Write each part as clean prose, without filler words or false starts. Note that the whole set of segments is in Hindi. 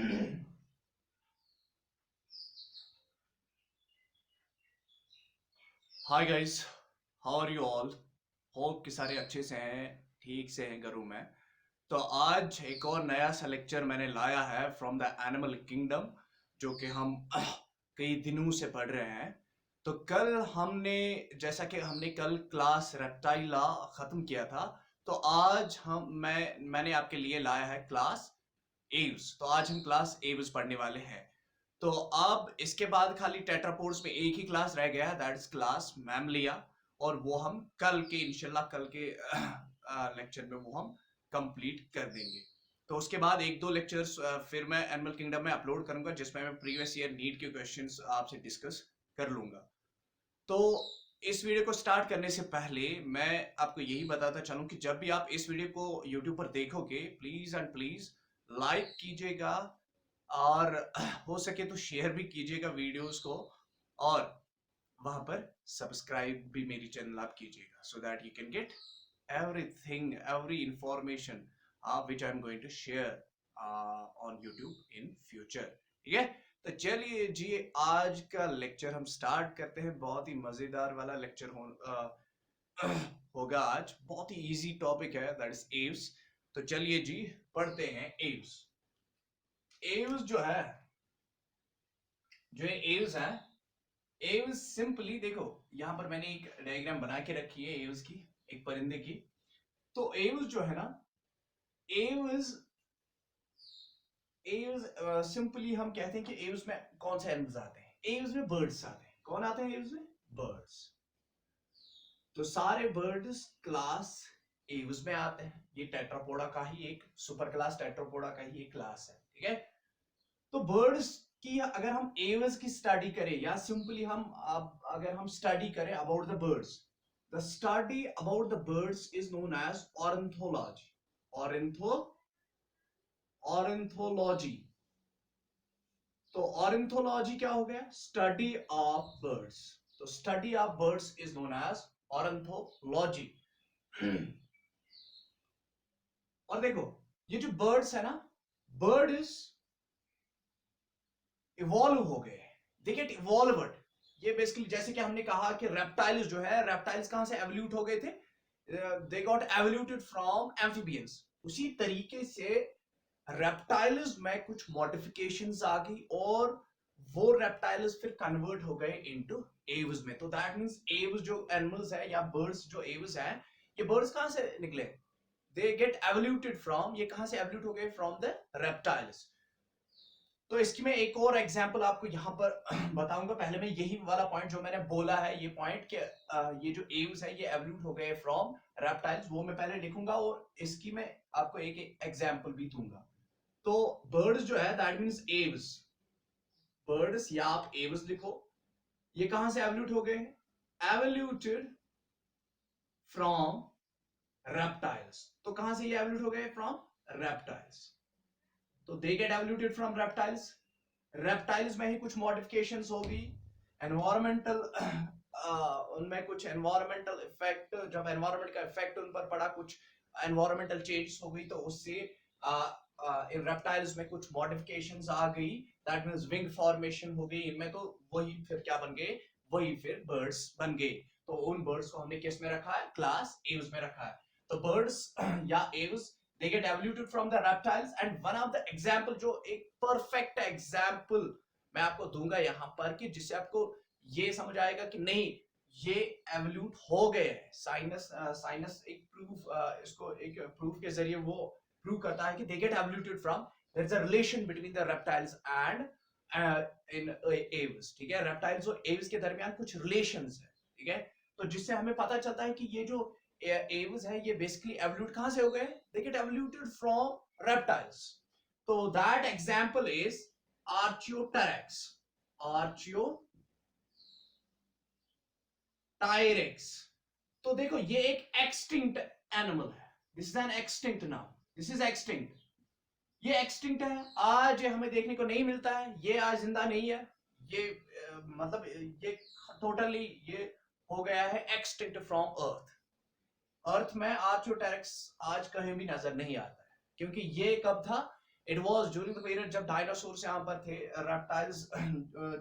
Hi guys, how are you all? Hope कि सारे अच्छे से हैं, ठीक से हैं घरों में। तो आज एक और नया सा लेक्चर मैंने लाया है फ्रॉम द एनिमल किंगडम, जो कि हम कई दिनों से पढ़ रहे हैं। तो कल हमने, जैसा कि हमने कल क्लास रेप्टाइला खत्म किया था, तो आज मैंने आपके लिए लाया है क्लास एव्स। तो आज हम क्लास एव्स पढ़ने वाले हैं। तो अब इसके बाद खाली टेट्रापोड्स में एक ही क्लास रह गया है, दैट इज क्लास मैमलिया। और वो हम कल के इंशाल्लाह कल के लेक्चर में वो हम कंप्लीट कर देंगे। तो उसके बाद एक दो लेक्चर्स फिर मैं एनिमल किंगडम में अपलोड करूंगा, जिसमें मैं प्रीवियस ईयर नीट के क्वेश्चंस आपसे डिस्कस कर लूंगा। तो इस वीडियो को स्टार्ट करने से पहले मैं आपको यही बताता चलूं कि जब भी आप इस वीडियो को यूट्यूब पर देखोगे, प्लीज एंड प्लीज लाइक कीजिएगा, और हो सके तो शेयर भी कीजिएगा वीडियोस को, और वहां पर सब्सक्राइब भी मेरी चैनल आप कीजिएगा, so that you can get everything, every information which I am going to share on YouTube in future. ठीक है, तो चलिए जी, आज का लेक्चर हम स्टार्ट करते हैं। बहुत ही मजेदार वाला लेक्चर होगा आज। बहुत ही इजी टॉपिक है, दैट इज एव्स। तो चलिए जी, पढ़ते हैं एव्स। एव्स जो है एव्स है, एव्स सिंपली देखो, यहां पर मैंने एक डायग्राम बना के रखी है एव्स की, एक परिंदे की। तो एव्स जो है ना, एव्स एव्स सिंपली हम कहते हैं कि एव्स में कौन से एनिमल्स आते हैं? एव्स में बर्ड्स आते हैं। कौन आते हैं एव्स में? बर्ड्स। तो सारे बर्ड्स क्लास एव्स में आते हैं। ये टेट्रापोडा का ही एक सुपर क्लास, टेट्रापोडा का ही एक क्लास है। ठीक है, तो बर्ड्स की अगर हम एवल्स की स्टडी करें, या सिंपली हम अगर हम स्टडी करें about the birds, the study about the birds is known as ornithology. Ornitho ornithology. तो ऑर्निथोलॉजी क्या हो गया? Study of birds. तो study of birds is known as ornithology. और देखो, ये जो बर्ड्स है ना, बर्ड इज इवॉल्व हो गए, दे गेट इवॉल्व्ड। ये बेसिकली जैसे कि हमने कहा कि रेप्टाइल्स जो है, रेप्टाइल्स कहां से एवोल्यूट हो गए थे? They got evoluted from amphibians. उसी तरीके से रेप्टाइल्स में कुछ मॉडिफिकेशंस आ गई, और वो रेप्टाइल्स फिर कन्वर्ट हो गए इनटू एव्स में। तो दैट मींस एव्स जो एनिमल्स है, या बर्ड्स जो एव्स है, ये बर्ड्स कहां से निकले? दे गेट एवोल्यूटेड फ्रॉम, ये कहां से एवोल्यूट हो गए? From the reptiles. तो इसकी मैं एक और एग्जांपल आपको यहां पर बताऊंगा। पहले मैं यही वाला पॉइंट जो मैंने बोला है, ये पॉइंट कि ये जो एव्स है ये एवोल्यूट हो गए फ्रॉम रेप्टाइल्स, वो मैं पहले लिखूंगा, और इसकी मैं आपको एक एग्जांपल भी दूंगा। तो बर्ड्स जो है, दैट मींस एव्स, बर्ड्स, या आप एव्स लिखो, ये कहां से एवोल्यूट हो गए? Evoluted from reptiles. तो कहां से ये एवोल्यूट हो गए? From reptiles. तो they get evoluted from reptiles. Reptiles में ही कुछ मॉडिफिकेशंस होगी, एनवायरमेंटल उनमें कुछ एनवायरमेंटल इफेक्ट, जब एनवायरमेंट का इफेक्ट उन पर पड़ा, कुछ एनवायरमेंटल चेंजेस हो गई, तो उससे इन रेप्टाइल्स में कुछ मॉडिफिकेशंस आ गई, दैट मींस विंग फॉर्मेशन हो गई इनमें। तो वही फिर क्या बन गए? वही फिर बर्ड्स बन गए। तो उन बर्ड्स को हमने किस में रखा है? क्लास एव्स में रखा है। तो बर्ड्स या Aves, they get evoluted from the reptiles, and one of the example, जो एक perfect example मैं आपको दूंगा यहां पर, कि जिससे आपको ये समझ आएगा कि नहीं, ये एवोल्यूट हो गए हैं। साइनस एक प्रूफ, इसको एक प्रूफ के जरिए वो प्रूव करता है कि they get evoluted from, there is a relation between the reptiles and in aves। ठीक है, रेप्टाइल्स और एव्स के दरमियान कुछ रिलेशंस है। ठीक है, तो जिससे हमें पता चलता है कि ये जो एव्स है ये बेसिकली एवोल्यूट कहां से हो गए? They get evoluted from reptiles. तो that example is archaeopteryx. Archaeopteryx. तो देखो, ये एक एक्सटिंक्ट एनिमल है। This is an extinct now, this is extinct. ये एक्सटिंक्ट है, आज हमें देखने को नहीं मिलता है, ये आज जिंदा नहीं है। ये मतलब ये टोटली ये हो गया है एक्सटिंक्ट फ्रॉम अर्थ। अर्थ में आर्चियोटेरिक्स आज कहीं भी नजर नहीं आता है, क्योंकि ये कब था? It was during the period जब डायनासोर्स यहाँ पर थे, रेप्टाइल्स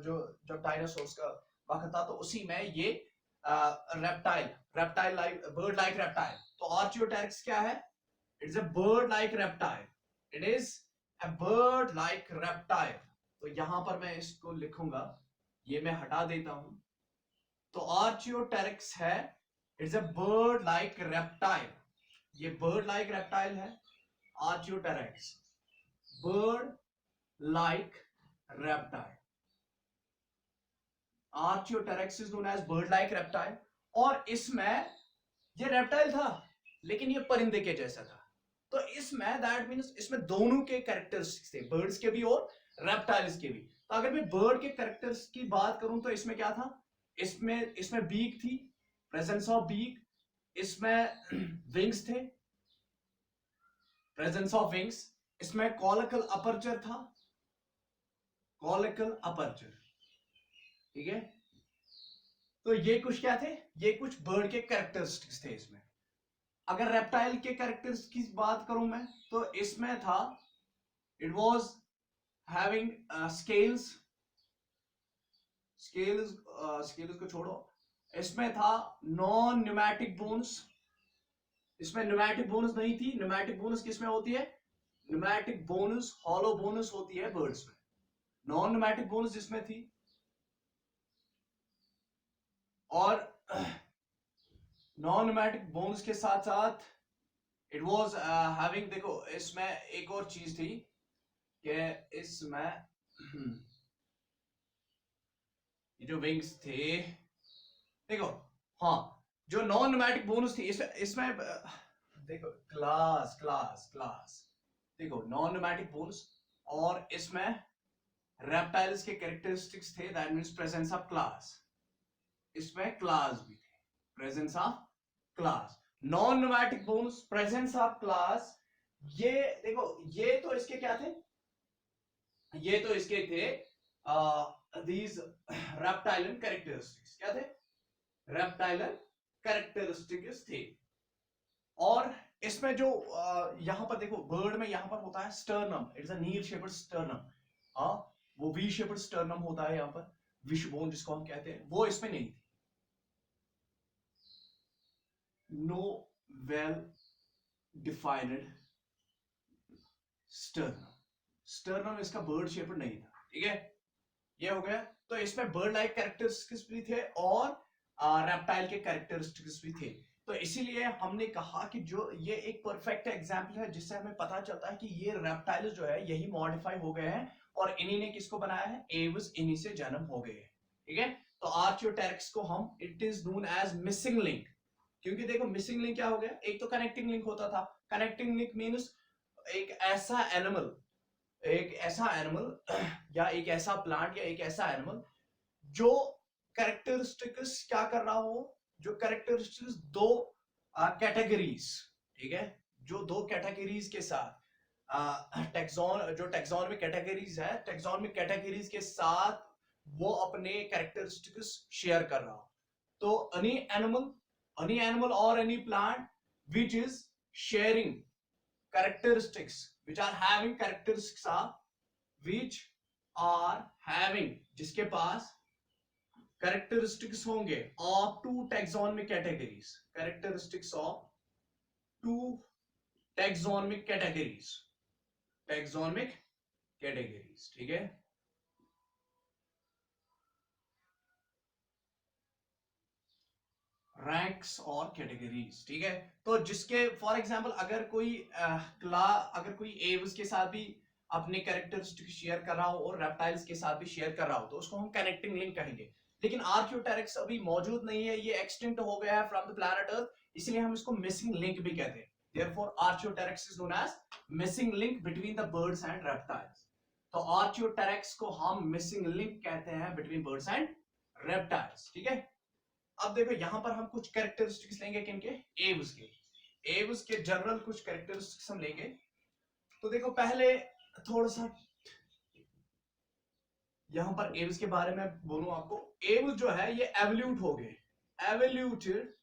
जो जब डायनासोर्स का वक्त था, तो उसी में ये reptile like bird like reptile. तो आर्चियोटेरिक्स क्या है? It's a bird like reptile, it is a bird like reptile. तो यहां पर मैं इसको लिखूंगा, ये मैं हटा देता हूं। तो आर्चियोटेरिक्स है, it's a bird like reptile, ये बर्ड लाइक रेप्टाइल है archaeopteryx, bird like reptile. Archaeopteryx is known as bird like reptile. और इसमें ये रेप्टाइल था लेकिन ये परिंदे के जैसा था। तो इसमें दैट मींस इसमें दोनों के कैरेक्टरिस्टिक्स थे, बर्ड्स के भी और रेप्टाइल्स के भी। तो अगर मैं बर्ड के कैरेक्टर्स की बात करूं तो इसमें क्या था? इसमें बीक थी, प्रेजेंस ऑफ बीक। इसमें विंग्स थे, प्रेजेंस ऑफ विंग्स। इसमें कॉलिकल अपर्चर था, कॉलिकल अपर्चर, ठीक है। तो ये कुछ क्या थे? ये कुछ बर्ड के कैरेक्टरिस्टिक्स थे इसमें। अगर रेप्टाइल के कैरेक्टर्स की बात करूं मैं, तो इसमें था, it was having scales, scales को छोड़ो, इसमें था नॉन न्यूमैटिक बोन्स। इसमें न्यूमैटिक बोनस नहीं थी। न्यूमैटिक बोनस किसमें होती है? न्यूमैटिक बोनस, हॉलो बोनस होती है बर्ड्स में। नॉन न्यूमैटिक बोनस जिसमें थी। और नॉन न्यूमैटिक बोनस के साथ साथ इट वाज हैविंग, देखो इसमें एक और चीज थी कि इसमें जो विंग्स थे, देखो, हाँ, जो नॉन न्यूमैटिक बोनस थी इसमें देखो, क्लास क्लास क्लास, देखो नॉन न्यूमैटिक बोनस, और इसमें रेप्टाइल्स के कैरेक्टरिस्टिक्स थे, that means presence of class. इसमें क्लास भी थे, presence of class. Non pneumatic bones, presence of class. ये देखो, ये तो इसके क्या थे? ये तो इसके थे दीज रेप्टाइलन कैरेक्टरिस्टिक्स। क्या थे? रेप्टाइलन कैरेक्टरिस्टिक्स थे। और इसमें जो यहां पर देखो, बर्ड में यहां पर होता है sternum, it's a keel shaped sternum. हाँ, वो वी शेप्ड स्टर्नम होता है यहां पर, विशबोन जिसको हम कहते हैं, वो इसमें नहीं थी। No well defined sternum, sternum इसका बर्ड शेप्ड नहीं था, ठीक है। ये हो गया। तो इसमें बर्ड लाइक कैरेक्टरिस्टिक्स भी थे और रेप्टाइल के कैरेक्टरिस्टिक्स भी थे। तो इसीलिए हमने कहा कि जो ये एक परफेक्ट एग्जांपल है जिससे हमें पता चलता है कि ये रेप्टाइल जो है यही मॉडिफाई हो गए हैं और इन्हीं ने किसको बनाया है? एव्स, इन्हीं से जन्म हो गए हैं, ठीक है। तो आर्चियोटेरिक्स को हम, it is known as missing link, क्योंकि देखो मिसिंग लिंक क्या हो गया? एक तो कनेक्टिंग लिंक होता था। कनेक्टिंग लिंक मींस एक ऐसा एनिमल, एक ऐसा एनिमल या एक ऐसा प्लांट या एक ऐसा एनिमल जो कैरेक्टरिस्टिक्स क्या कर रहा हो, जो कैरेक्टरिस्टिक्स दो कैटेगरीज, ठीक है, जो दो कैटेगरीज के साथ टेक्सॉन, जो टेक्सॉन में कैटेगरीज है, टेक्सॉन में कैटेगरीज के साथ वो अपने कैरेक्टरिस्टिक्स शेयर कर रहा हो। तो any animal or any plant which is sharing characteristics, which are having characteristics of, which are having, जिसके पास characteristics होंगे of two taxonomic categories, characteristics of two taxonomic categories, taxonomic categories, ठीक है। रैंक्स और कैटेगरीज, ठीक है। तो जिसके फॉर एग्जांपल अगर कोई अगर कोई एव्स के साथ भी अपने कैरेक्टरिस्टिक शेयर कर रहा हो और रेप्टाइल्स के साथ भी शेयर कर रहा हो तो उसको हम कनेक्टिंग लिंक कहेंगे। लेकिन आर्कियोटेरिक्स अभी मौजूद नहीं है, ये एक्सटिंक्ट हो गया है फ्रॉम द प्लैनेट अर्थ, इसलिए हम इसको मिसिंग लिंक भी कहते हैं। Therefore archaeopteryx is known as missing link between the birds and reptiles. तो आर्कियोटेरिक्स को हम मिसिंग लिंक कहते हैं बिटवीन बर्ड्स एंड रेप्टाइल्स, ठीक है। अब देखो यहां पर हम कुछ कैरेक्टरिस्टिक्स लेंगे किनके? एव्स के। एव्स के जनरल कुछ कैरेक्टरिस्टिक्स हम लेंगे। तो देखो पहले थोड़ा सा यहां पर एव्स के बारे में बोलूं आपको। एव्स जो है ये एवोल्यूट हो गए, evoluted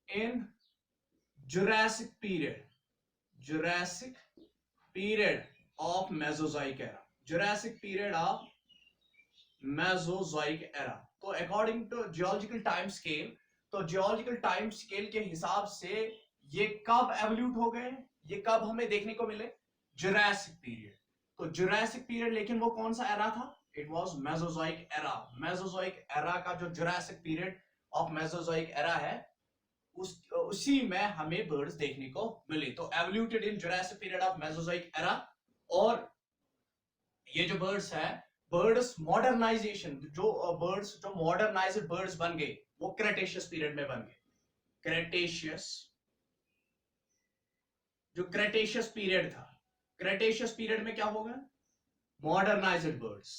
in Jurassic period, Jurassic period of Mesozoic era, Jurassic period of Mesozoic era. तो according to geological time scale, तो जियोलॉजिकल टाइम स्केल के हिसाब से ये कब एवोल्यूट हो गए, ये कब हमें देखने को मिले, जुरासिक पीरियड। तो जुरासिक पीरियड, लेकिन वो कौन सा एरा था, it was Mesozoic era. Mesozoic era का जो Jurassic period of Mesozoic era है, उसी में हमें बर्ड्स देखने को मिले। तो evoluted in Jurassic period of Mesozoic era. और ये जो बर्ड्स है, बर्ड्स मॉडर्नाइजेशन, जो बर्ड्स जो मॉडर्नाइज्ड बर्ड्स बन गए, वो क्रेटेशियस पीरियड में बन गए। क्रेटेशियस, जो क्रेटेशियस पीरियड था, क्रेटेशियस पीरियड में क्या होगा, मॉडर्नाइज्ड बर्ड्स,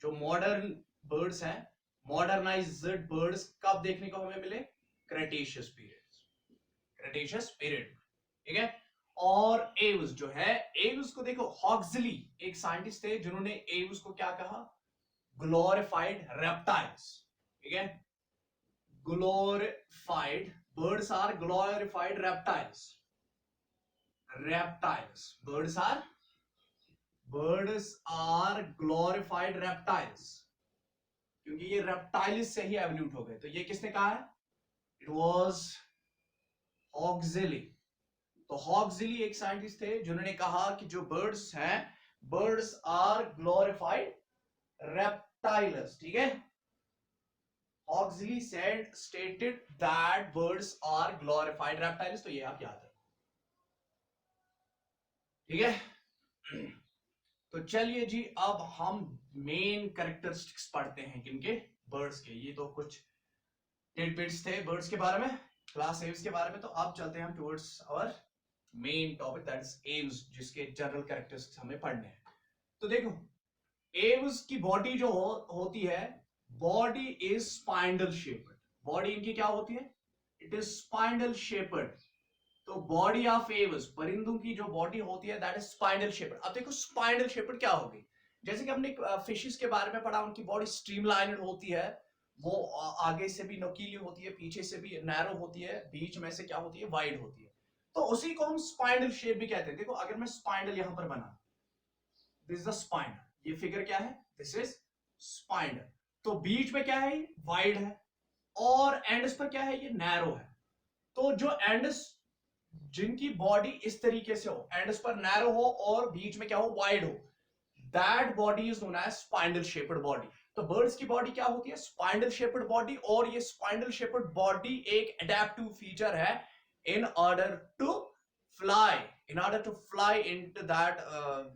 जो मॉडर्न बर्ड्स हैं, मॉडर्नाइज्ड बर्ड्स कब देखने को हमें मिले, क्रेटेशियस पीरियड, क्रेटेशियस पीरियड, ठीक है। और एव्स जो है, एव्स को देखो, हॉक्सली एक साइंटिस्ट थे जिन्होंने एव्स को क्या कहा, ग्लोरिफाइड रेप्टाइल्स, ठीक है। Glorified, birds are glorified reptiles, reptiles, birds are glorified reptiles, क्योंकि ये रेप्टाइल्स से ही एवोल्यूट हो गए। तो ये किसने कहा है, इट वाज हॉक्सली। तो हॉक्सली एक साइंटिस्ट थे जिन्होंने कहा कि जो बर्ड्स हैं, बर्ड्स आर ग्लोरिफाइड रेप्टाइल्स, ठीक है। हॉक्सली said stated that birds are glorified reptiles। तो ये आप याद रखो, ठीक है। तो चलिए जी, अब हम मेन कैरेक्टरिस्टिक्स पढ़ते हैं किनके, बर्ड्स के। ये तो कुछ टिडबिट्स थे बर्ड्स के बारे में, क्लास एव्स के बारे में। तो अब चलते हैं हम towards our main topic, that is Aves, जिसके जनरल कैरेक्टरिस्टिक्स हमें पढ़ने हैं। तो देखो, एव्स की बॉडी जो होती है, body is spindle shaped. Body इनकी क्या होती है, इट इज स्पाइंडल शेप्ड। तो बॉडी ऑफ एव्स, परिंदों की जो बॉडी होती है, दैट इज स्पाइंडल शेप्ड। अब देखो स्पाइंडल शेप्ड क्या होगी, जैसे कि हमने फिशेस के बारे में पढ़ा, उनकी बॉडी स्ट्रीमलाइन्ड होती है, वो आगे से भी नुकीली होती है, पीछे से भी नैरो होती है, बीच में से क्या होती है, वाइड होती है। तो उसी को हम स्पाइंडल शेप भी कहते हैं। देखो अगर मैं स्पाइंडल यहां पर बना, दिस इज द स्पाइंडल, ये फिगर क्या है, दिस इज स्पाइंडल। तो बीच में क्या है, वाइड है, और एंड्स पर क्या है, ये नैरो है। तो जो एंड्स, जिनकी बॉडी इस तरीके से हो, एंड्स पर नैरो हो और बीच में क्या हो, वाइड हो, that body is known as spindle shaped body. तो बर्ड्स की बॉडी क्या होती है, स्पाइंडल शेप्ड बॉडी। और ये स्पाइंडल शेप्ड बॉडी एक एडेप्टिव फीचर है in order to fly, into that,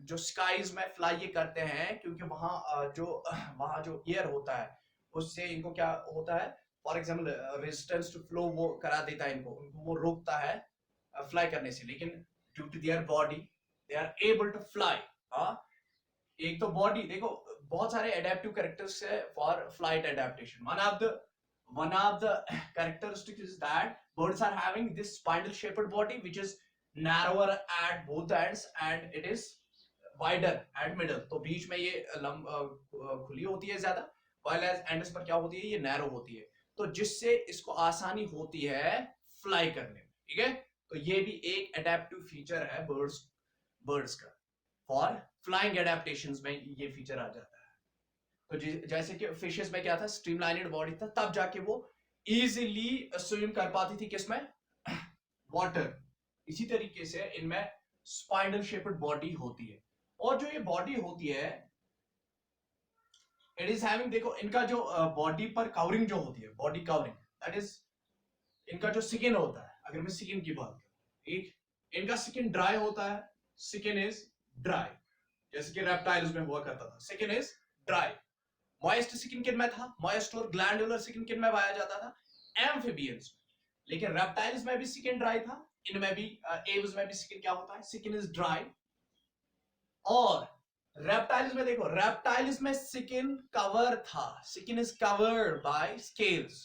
जो स्काईज में फ्लाई ये करते हैं, क्योंकि वहां जो एयर होता है, उससे इनको क्या होता है, for example resistance to flow वो करा देता है, इनको वो रोकता है फ्लाई करने से। लेकिन due to their body they are able to fly. एक तो बॉडी देखो, बहुत सारे एडेप्टिव कैरेक्टर्स है for flight adaptation. one of the characteristics is that birds are having this spindle shaped body which is narrower at both ends and it is wider at middle। तो बीच में ये खुली होती है ज्यादा, while as ends पर क्या होती है, ये नैरो होती है। तो जिससे इसको आसानी होती है फ्लाई करने में, ठीक है। तो ये भी एक एडेप्टिव फीचर है बर्ड्स का, फॉर फ्लाइंग एडेप्टेशंस में ये फीचर आ जाता है। तो जैसे कि फिशेस में क्या था, स्ट्रीमलाइन्ड बॉडी था, तब जाके वो इजीली स्विम कर पाती थी किसमें, वाटर। इसी तरीके से इनमें स्पाइंडल शेप्ड बॉडी होती है। और जो ये बॉडी होती है, इट इज हैविंग, देखो इनका जो बॉडी पर कवरिंग जो होती है, बॉडी कवरिंग, दैट इज इनका जो स्किन होता है। अगर मैं स्किन की बात करूं, ठीक, इनका स्किन ड्राई होता है, स्किन इज ड्राई, जैसे कि रेप्टाइल्स में हुआ करता था, skin is dry. Moist skin किन में था, मॉइस्ट और ग्लैंडुलर स्किन किन में पाया जाता था, एम्फिबियंस। लेकिन रेप्टाइल्स में भी स्किन ड्राई था, इनमें भी एव्स में भी स्किन क्या होता है, स्किन इज ड्राई। और रेप्टाइल्स में देखो, रेप्टाइल्स में स्किन कवर था, skin is covered by scales.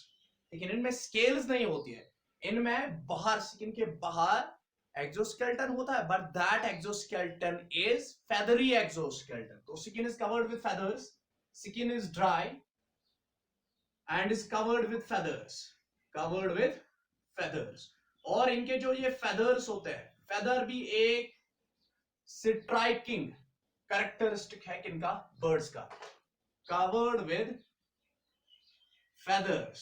लेकिन इनमें स्केल्स नहीं होती है, इनमें बाहर, स्किन के बाहर एक्सोस्केलेटन होता है, but that exoskeleton is feathery exoskeleton. तो skin is covered with feathers, skin is dry and is covered with feathers। और इनके जो ये feathers होते हैं, feather भी एक स्ट्राइकिंग कैरेक्टरिस्टिक है किनका, बर्ड्स का, कवर्ड विद फेदर्स,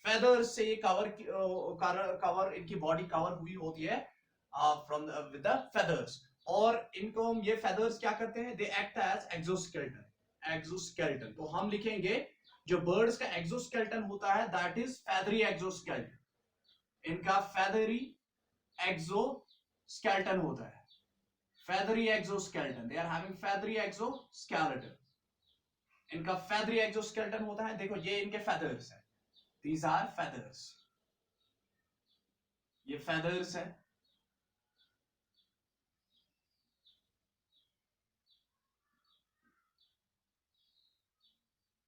फेदर्स से ये कवर इनकी बॉडी कवर हुई होती है फ्रॉम विद द फेदर्स, और इनको ये फेदर्स क्या करते हैं, they act as exoskeleton, exoskeleton. तो हम लिखेंगे जो बर्ड्स का एक्सोस्केलेटन होता है दैट इज फेदरी एक्सोस्केलेटन, इनका फेदरी एक्सोस्केलेटन होता है, feathery exoskeleton, they are having feathery exoskeleton, इनका feathery exoskeleton होता है। देखो ये इनके feathers है, these are feathers, ये feathers है,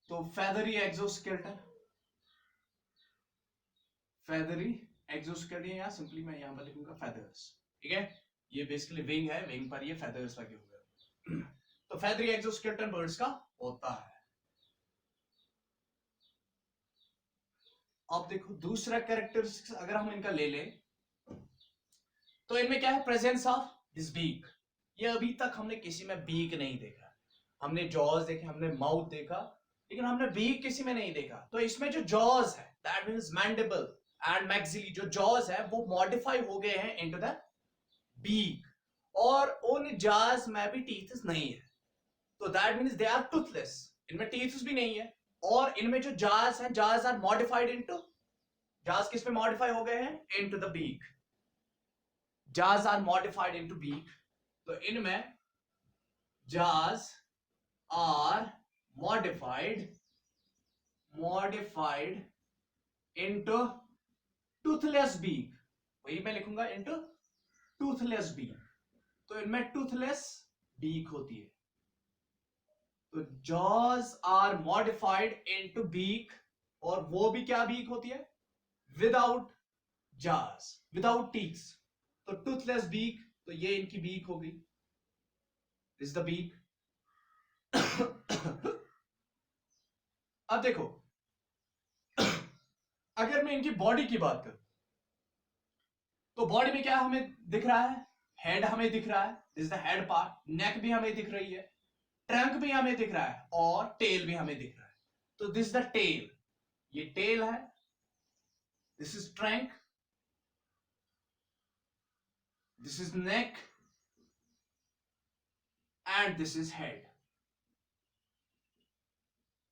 तो feathery exoskeleton, feathery exoskeleton, या सिंपली मैं यहां पर लिखूंगा feathers, ठीक है। ये बेसिकली विंग है, विंग पर ये feathers लगे हुए हैं। तो feathery exoskeleton birds का होता है। अब देखो दूसरा कैरेक्टरिस्टिक्स अगर हम इनका ले लें तो इनमें क्या है, प्रेजेंस ऑफ दिस बीक, ये अभी तक हमने किसी में बीक नहीं देखा, हमने जॉज देखे, हमने माउथ देखा, लेकिन हमने बीक किसी में नहीं देखा। तो इसमें जो जॉज है that means mandible and maxillary, जो जॉज है वो मॉडिफाई हो गए हैं इनटू द बीक, और उन जॉज में भी टीथ नहीं है, तो that means they are toothless, इनमें टीथ भी नहीं है, और इनमें जो जॉज हैं jaws are modified into, jaws किस में मॉडिफाई हो गए हैं, into the beak, jaws are modified into beak, तो इनमें jaws are modified into toothless beak, वही मैं लिखूंगा into toothless beak, तो इनमें toothless beak होती है, तो jaws are modified into beak, और वो भी क्या beak होती है, without jaws, without teeth, तो टूथलेस बीक, तो ये इनकी बीक हो गई, इज द बीक। अब देखो अगर मैं इनकी बॉडी की बात करूं तो बॉडी में क्या हमें दिख रहा है, हेड हमें दिख रहा है, दिस द हेड पार्ट, नेक भी हमें दिख रही है, ट्रंक भी हमें दिख रहा है, और टेल भी हमें दिख रहा है, तो दिस द टेल, ये टेल है, this is trunk, this is neck and this is head.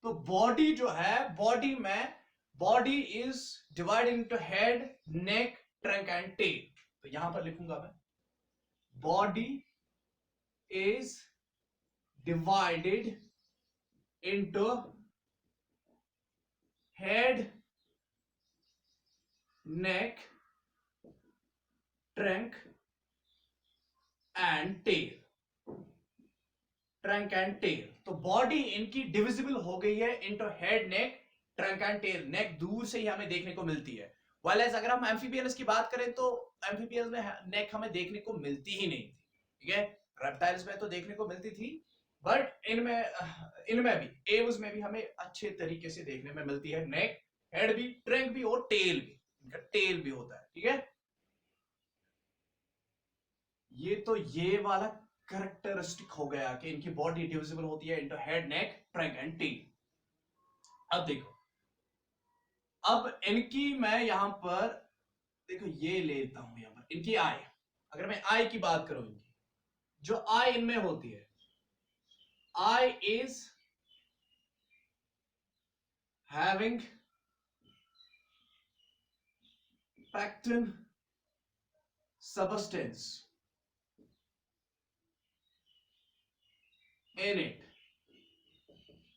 तो बॉडी जो है, बॉडी में body is divided into head, neck, trunk and tail, तो यहां पर लिखूंगा मैं, body is divided into head, neck, trunk and tail, trunk and tail. तो बॉडी इनकी डिविजिबल हो गई है into head, neck, trunk and tail, neck दूर से ही हमें देखने को मिलती है, वाइल अगर हम एम्फीबियंस की बात करें तो एम्फीबियंस में नेक हमें देखने को मिलती ही नहीं थी, ठीक है, रेप्टाइल्स में तो देखने को मिलती थी, बट इनमें भी, एव्स में भी हमें अच्छे तरीके से देखने में मिलती है नेक, हेड भी, ट्रंक भी, और टेल भी, इनका टेल भी होता है, ठीक है। ये तो ये वाला कैरेक्टरिस्टिक हो गया कि इनकी बॉडी डिविजिबल होती है into head, neck, trunk and tail. अब देखो, अब इनकी मैं यहां पर देखो ये लेता हूं, यहां पर इनकी आई, अगर मैं आई की बात करूं, इनकी जो आई इनमें होती है, eye is having pectin substance in it,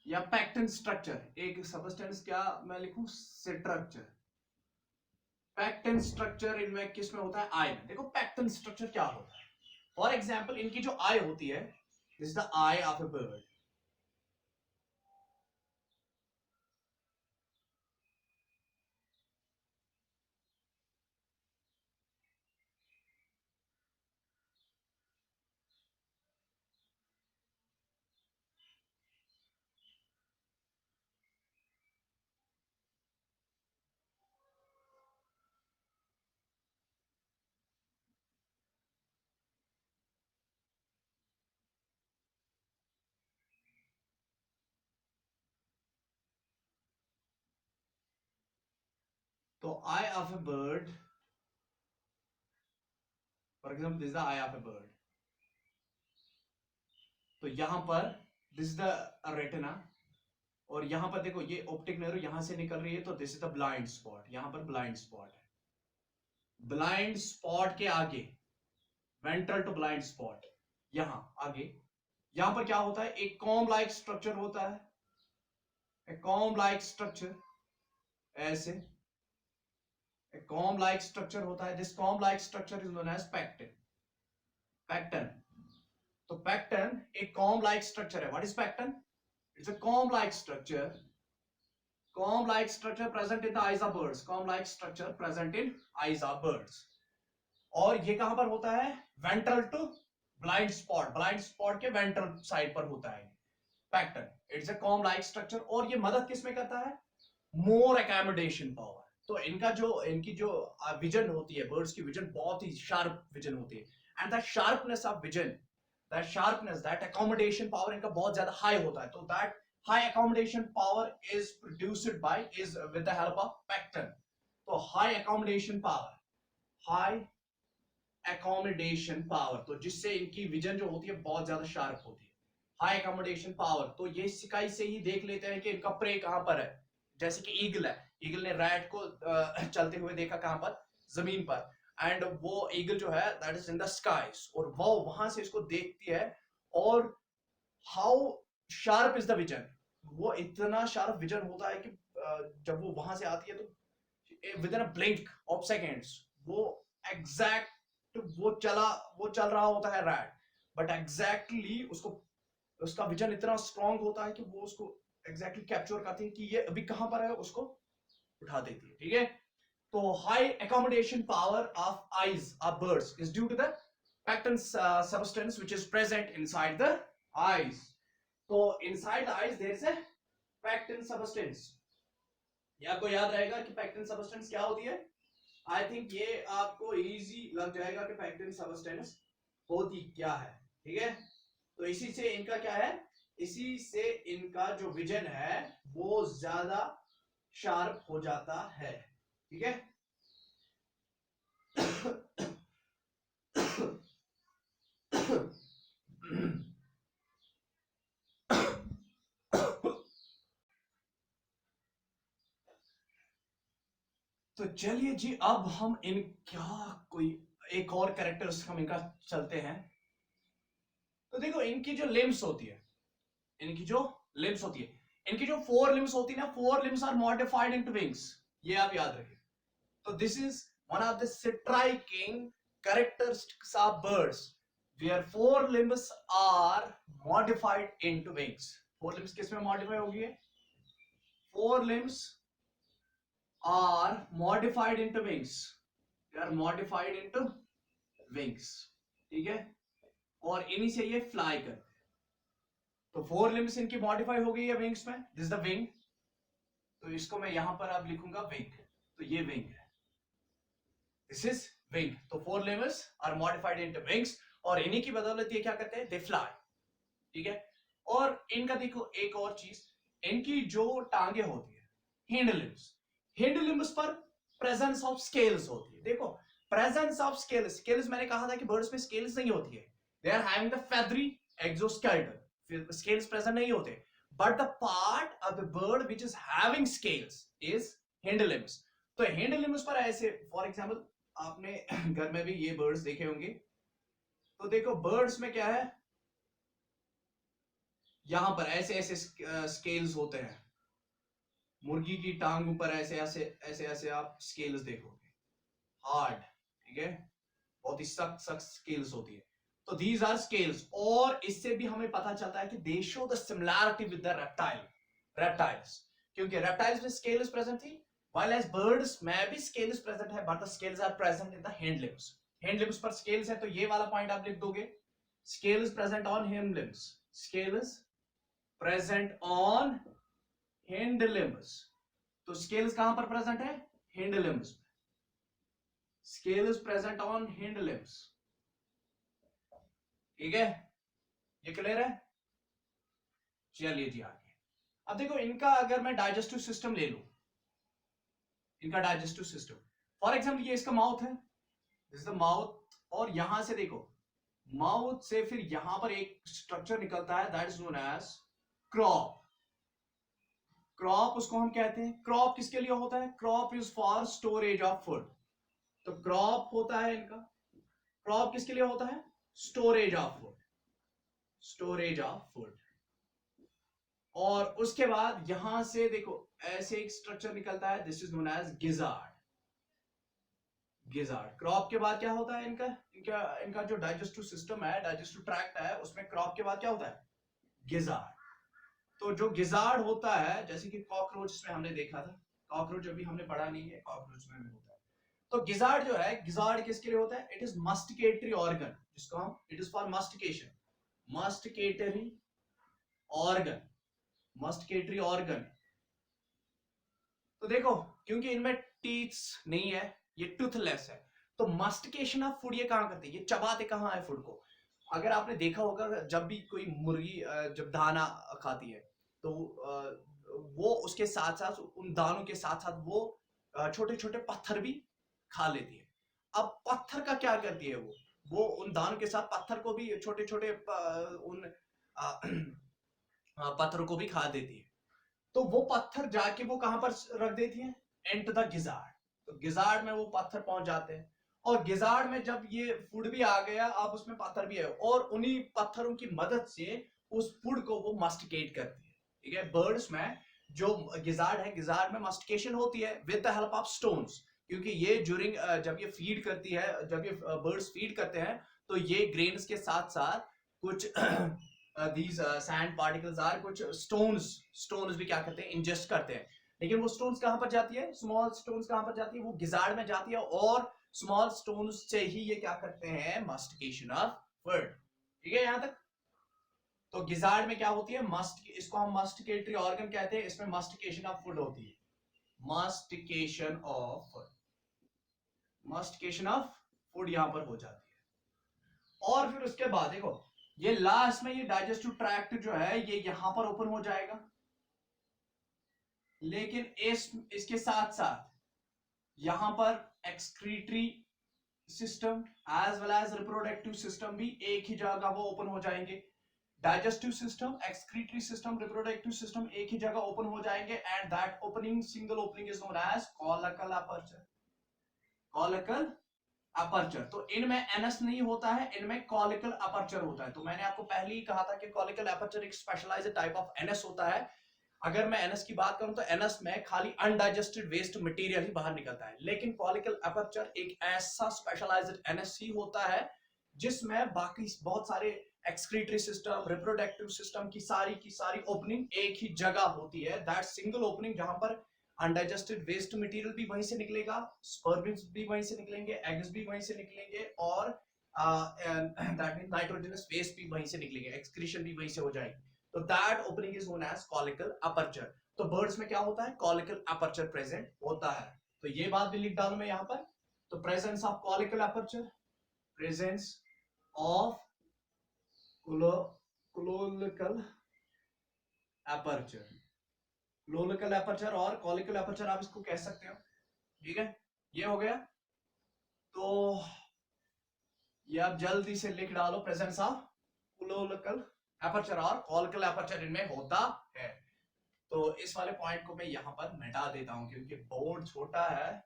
या पैक्टन स्ट्रक्चर, एक सबस्टेंस, क्या मैं लिखूं, स्ट्रक्चर, पैक्टन स्ट्रक्चर इनमें किस में होता है, आई में। देखो पैक्टन स्ट्रक्चर क्या होता है, फॉर एग्जांपल इनकी जो आई होती है, this is the eye of a bird, तो eye of a bird, for example this the eye of a bird, तो यहां पर दिस इज द रेटिना, और यहां पर देखो ये ऑप्टिक नर्व यहां से निकल रही है, तो this is the blind spot, यहां पर ब्लाइंड स्पॉट है। ब्लाइंड स्पॉट के आगे, वेंट्रल टू ब्लाइंड स्पॉट, यहां आगे, यहां पर क्या होता है, एक कॉम्ब लाइक स्ट्रक्चर होता है, एक कॉम्ब लाइक स्ट्रक्चर, ऐसे एक कॉम्ब लाइक स्ट्रक्चर होता है, this comb like structure is known as pecten. Pecten, तो पैक्टन एक कॉम्ब लाइक स्ट्रक्चर है। What is pecten? It's a comb like structure, comb like structure present in the eyes of birds, comb like structure present in eyes of birds। और ये कहां पर होता है? Ventral to blind spot, blind spot के वेंट्रल साइड पर होता है pecten. It's a comb like structure, और ये मदद किस में करता है? मोर एकोमोडेशन पावर। तो इनकी जो विजन होती है, बर्ड्स की विजन बहुत ही शार्प विजन होती है, and that sharpness of vision, that sharpness, that accommodation power इनका बहुत ज्यादा हाई होता है। तो that high accommodation power is produced by, is with the help of pecten। तो high accommodation power, high accommodation power, तो जिससे इनकी विजन जो होती है बहुत ज्यादा शार्प होती है, high accommodation power। तो ये सिकाई से ही देख लेते हैं कि इनका प्रे कहां पर है। जैसे कि ईगल है, ईगल ने रैट को चलते हुए देखा कहां पर? जमीन पर, एंड वो ईगल जो है that is in the skies, और वो वहां से इसको देखती है, और how sharp is the vision, वो इतना शार्प विजन होता है कि जब वो वहां से आती है तो with in a blink of seconds वो एग्जैक्ट वो चल रहा होता है रैट, बट एग्जैक्टली उसको, उसका विजन इतना स्ट्रांग होता है कि वो उसको एग्जैक्टली कैप्चर करती है कि ये अभी कहां पर है, उसको उठा देती है। ठीक है, तो high accommodation power of eyes of birds is due to the pectin substance which is present inside the eyes। तो inside eyes there is a pecten substance. ये आपको याद रहेगा कि पैक्टन सबस्टेंस क्या होती है। आई थिंक ये आपको इजी लग जाएगा कि पैक्टन सबस्टेंस होती क्या है। ठीक है, तो इसी से इनका क्या है, इसी से इनका जो विजन है वो ज्यादा शार्प हो जाता है। ठीक है तो चलिए जी, अब हम इनका कोई एक और कैरेक्टर्स हम इनका चलते हैं। तो देखो इनकी जो लिम्स होती है, इनकी जो लिम्स होती है, इनकी जो फोर लिम्स होती है ना, fore limbs are modified into wings, ये आप याद रखिए। तो this is one of the striking characteristics of birds where fore limbs are modified into wings. Fore limbs किस में मॉडिफाई होगी? Fore limbs are modified into wings, they are modified into wings। ठीक है, और इन्हीं से ये फ्लाई करते हैं। तो फोर लिम्स इनकी मॉडिफाई हो गई है विंग्स में, दिस द विंग, तो इसको मैं यहां पर अब लिखूंगा विंग, तो ये विंग है, दिस इज विंग। तो fore limbs are modified into wings, और इन्हीं की बदौलत ये क्या करते हैं, दे फ्लाई। ठीक है, और इनका देखो एक और चीज, इनकी जो टांगे होती है, हिंड लिम्स, हिंड लिम्स पर प्रेजेंस ऑफ स्केल्स होती है। देखो प्रेजेंस ऑफ स्केल्स, स्केल्स मैंने कहा था कि बर्ड्स में स्केल्स नहीं होती है, they are having the feathery exoskeleton, scales present नहीं होते, but the part of the bird which is having scales is hind limbs. तो हिंड लिम्स पर ऐसे, फॉर एग्जांपल आपने घर में भी ये बर्ड्स देखे होंगे, तो देखो बर्ड्स में क्या है, यहां पर ऐसे ऐसे स्केल्स होते हैं, मुर्गी की टांग ऊपर ऐसे ऐसे ऐसे ऐसे आप स्केल्स देखोगे, हार्ड। ठीक है, बहुत ही सख्त सख्त स्केल्स होती है, तो दीज आर स्केल्स। और इससे भी हमें पता चलता है कि they show the similarity with the reptiles, क्योंकि रेप्टाइल्स में स्केल्स प्रेजेंट थी, व्हाइल एज बर्ड्स में भी स्केल्स प्रेजेंट है, but the scales are present in the hind limbs. Hind limbs पर स्केल्स है, तो ये वाला पॉइंट आप लिख दोगे, scales present on hind limbs, scales present on hind limbs. तो स्केल्स कहां पर प्रेजेंट है, hind limbs, scales present on hind limbs. ठीक है, ये क्लियर है। चलिए जी आगे, अब देखो इनका अगर मैं डाइजेस्टिव सिस्टम ले लूं, इनका डाइजेस्टिव सिस्टम। फॉर एग्जाम्पल ये इसका माउथ है, दिस इज द माउथ, और यहां से देखो माउथ से फिर यहां पर एक स्ट्रक्चर निकलता है that is known as crop. Crop उसको हम कहते हैं, क्रॉप किसके लिए होता है? Crop is for storage of food. तो क्रॉप होता है इनका, क्रॉप किसके लिए होता है? Storage of food, storage of food. और उसके बाद यहां से देखो ऐसे एक स्ट्रक्चर निकलता है, this is known as gizzard. Gizzard. Crop के बाद क्या होता है इनका इनका इनका जो डाइजेस्टिव सिस्टम है, डाइजेस्टिव ट्रैक्ट है, उसमें क्रॉप के बाद क्या होता है? गिजार्ड। तो जो गिजार्ड होता है, जैसे कि कॉकरोच में हमने देखा था, कॉकरोच अभी हमने पढ़ा नहीं है, कॉकरोच में होता है। तो गिजार्ड जो है, गिजार्ड किसके लिए होता है? इट इज मस्टिकेटरी ऑर्गन, जिसको हम it is for mastication, masticatory organ, masticatory organ. तो देखो क्योंकि इनमें टीथ्स नहीं है, ये टूथलेस है, तो मस्टिकेशन ऑफ फूड ये कहां करते हैं? ये चबाते कहां है फूड को? अगर आपने देखा होगा जब भी कोई मुर्गी जब दाना खाती है तो वो उसके साथ साथ उन दानों के साथ साथ वो छोटे छोटे पत्थर भी खा लेती है। अब पत्थर का क्या करती है? वो उन दानों के साथ पत्थर को भी, छोटे छोटे उन पत्थरों को भी खा देती है। तो वो पत्थर जाके वो कहां पर रख देती है? And the gizzard. तो गिजार्ड में वो पत्थर पहुंच जाते हैं, और गिजार्ड में जब ये फूड भी आ गया, अब उसमें पत्थर भी है, और उन्हीं पत्थरों की मदद से उस फूड को वो मस्टिकेट करती है। ठीक है, बर्ड्स में जो गिजार्ड है, गिजार्ड में मस्टिकेशन होती है with the help of stones, क्योंकि ये ड्यूरिंग जब ये फीड करती है, जब ये बर्ड्स फीड करते हैं, तो ये ग्रेन्स के साथ साथ कुछ these sand particles are कुछ stones भी क्या करते हैं? इंजेस्ट करते हैं। लेकिन वो स्टोन्स कहां पर जाती है? स्मॉल स्टोन्स कहां पर जाती है? वो गिजार्ड में जाती है, और स्मॉल स्टोन्स से ही ये क्या करते हैं? Mastication of food. ठीक है यहां तक? तो गिजार्ड में क्या होती है? इसको हम मस्टिकेटरी ऑर्गन कहते हैं, इसमें मस्टिकेशन ऑफ फूड होती है, mastication of food, mastication of food यहां पर हो जाती है। और फिर उसके बाद देखो ये लास्ट में ये डाइजेस्टिव ट्रैक्ट जो है ये यहां पर ओपन हो जाएगा, लेकिन इसके साथ साथ यहां पर excretory system as well as reproductive system भी एक ही जगह वो ओपन हो जाएंगे। Digestive system, excretory system, reproductive system एक ही जगह ओपन हो जाएंगे, and that opening, single opening is known as cloacal aperture, cloacal aperture. तो इनमें एनएस नहीं होता है, इनमें कॉलिकल अपर्चर होता है। तो मैंने आपको पहले ही कहा था कि कॉलिकल अपर्चर एक स्पेशलाइज्ड टाइप ऑफ एनएस होता है। अगर मैं एनएस की बात करूं तो एनएस में खाली अनडाइजेस्टेड वेस्ट मटेरियल ही बाहर निकलता है, लेकिन कॉलिकल अपर्चर एक ऐसा स्पेशलाइज्ड एनएस ही होता है जिसमें बाकी बहुत सारे एक्सक्रीटरी सिस्टम, रिप्रोडक्टिव सिस्टम की सारी ओपनिंग एक ही जगह होती है। दैट सिंगल ओपनिंग, जहां पर अनडाइजेस्टेड वेस्ट मटेरियल भी वहीं से निकलेगा, स्पर्म्स भी वहीं से निकलेंगे, एग्स भी वहीं से निकलेंगे, और दैट मींस नाइट्रोजनस वेस्ट भी वहीं से निकलेंगे, एक्सक्रीशन भी वहीं से हो जाएगी। तो that opening is known as cloacal aperture. तो बर्ड्स में क्या होता है? कॉलिकल अपर्चर प्रेजेंट होता है। तो ये बात भी लिख डालूं मैं यहां पर। तो presence of cloacal aperture, presence of cloacal aperture, cloacal aperture और कॉलिकल एपर्चर आप इसको कह सकते हो। ठीक है, ये हो गया। तो ये आप जल्दी से लिख डालो, प्रेजेंस ऑफ लोनिकल एपर्चर और कॉलिकल एपर्चर इनमें होता है। तो इस वाले पॉइंट को मैं यहां पर मिटा देता हूं, क्योंकि बोर्ड छोटा है,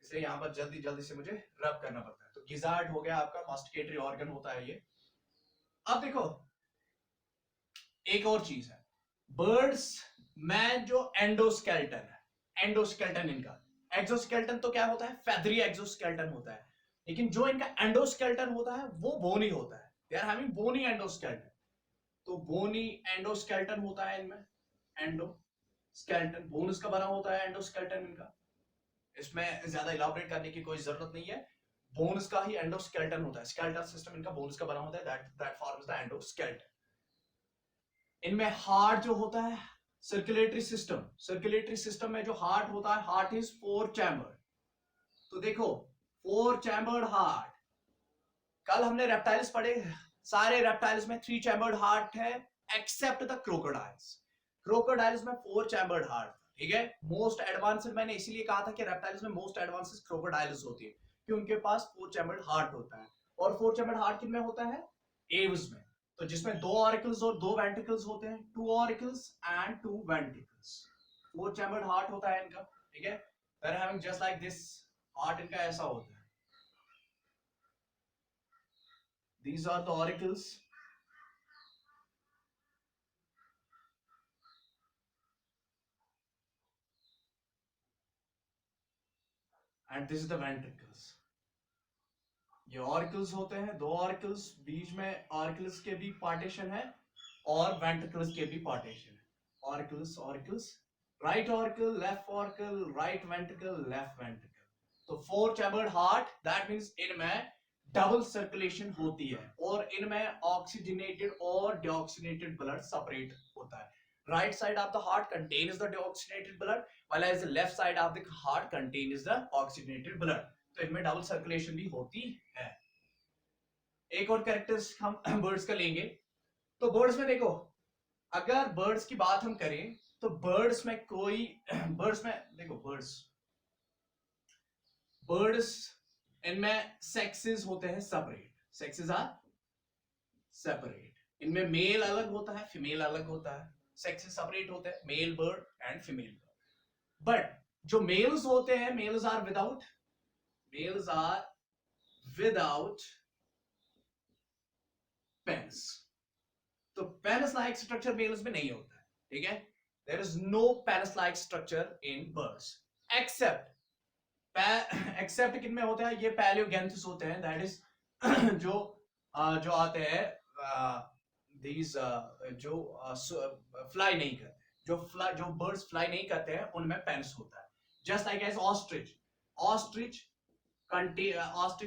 इसलिए यहां पर जल्दी जल्दी से मुझे रब करना पड़ता है। तो गिजार्ड हो गया आपका, मस्टिकेटरी ऑर्गन होता है ये। अब देखो एक और चीज है, बर्ड्स में जो एंडोस्केल्टन है, एंडोस्केल्टन इनका, एक्सोस्केल्टन तो क्या होता है? फेदरी एक्सोस्केल्टन होता है, लेकिन जो इनका एंडोस्केल्टन होता है वो बोनी होता है। They are having bony endoskeleton. तो बोनी एंडोस्केल्टन होता है इनमें, एंडोस्केल्टन बोन्स का बना होता है एंडोस्केल्टन इनका। इसमें ज्यादा इलाबोरेट करने की कोई जरूरत नहीं है, बोन्स का ही एंडोस्केल्टन होता है, स्केलेटल सिस्टम इनका बोन्स का बना होता है, दैट फॉर्म्स द एंडोस्केल्टन। इनमें हार्ट जो होता है, सर्कुलेटरी सिस्टम, सर्कुलेटरी सिस्टम में जो हार्ट होता है, हार्ट इज 4 चैम्बर। तो देखो 4 चैम्बर्ड हार्ट, कल हमने रेप्टाइल्स पढ़े, सारे रेप्टाइल्स में 3 चैम्बर्ड हार्ट है एक्सेप्ट द क्रोकोडाइल्स। क्रोकोडाइल्स में 4 चैम्बर्ड हार्ट, ठीक है। मोस्ट एडवांस्ड मैंने इसीलिए कहा था कि रेप्टाइल्स में मोस्ट एडवांस्ड क्रोकोडाइल्स होती है, कि उनके पास 4 चैम्बर्ड हार्ट होता है। और 4 चैम्बर्ड हार्ट किन में होता है? एव्स में। तो जिसमें 2 ऑरिकल्स और 2 वेंट्रिकल्स होते हैं, 2 auricles and 2 ventricles. 4 chambered heart होता है इनका, ठीक है। They're having just like this, heart इनका ऐसा होता है। These are the auricles, and this is the ventricles. ये ऑरिकल्स होते हैं, 2 ऑरिकल्स, बीच में ऑरिकल्स के भी पार्टीशन है और वेंट्रिकल्स के भी पार्टीशन है। Auricles auricles, right auricle, left auricle, right ventricle, left ventricle. तो 4 चैम्बर्ड हार्ट, दैट मींस इनमें डबल सर्कुलेशन होती है और इनमें ऑक्सीजनेटेड और डीऑक्सीजनेटेड ब्लड सेपरेट होता है। Right side of the heart contains the deoxygenated blood, while as the left side of the heart contains the oxygenated blood. तो इनमें डबल सर्कुलेशन भी होती है। एक और कैरेक्टर्स हम बर्ड्स का लेंगे। तो बर्ड्स में देखो, अगर बर्ड्स की बात हम करें तो बर्ड्स में देखो बर्ड्स इनमें सेक्सेस होते हैं सेपरेट, सेक्सेस आर सेपरेट। इनमें मेल अलग होता है, फीमेल अलग होता है, सेक्सेस सेपरेट होते हैं, male bird and female bird. But जो मेल्स होते हैं, मेल्स आर विदाउट पेनिस। तो पेनिस लाइक स्ट्रक्चर मेल्स में नहीं होता है, ठीक है। There is no penis like structure in birds except किन में होता है? ये पैलियोगेंथस होते हैं, दैट इज जो आते हैं these जो फ्लाई नहीं करते, जो बर्ड्स फ्लाई नहीं करते हैं उनमें पेनिस होता है। Just like as ostrich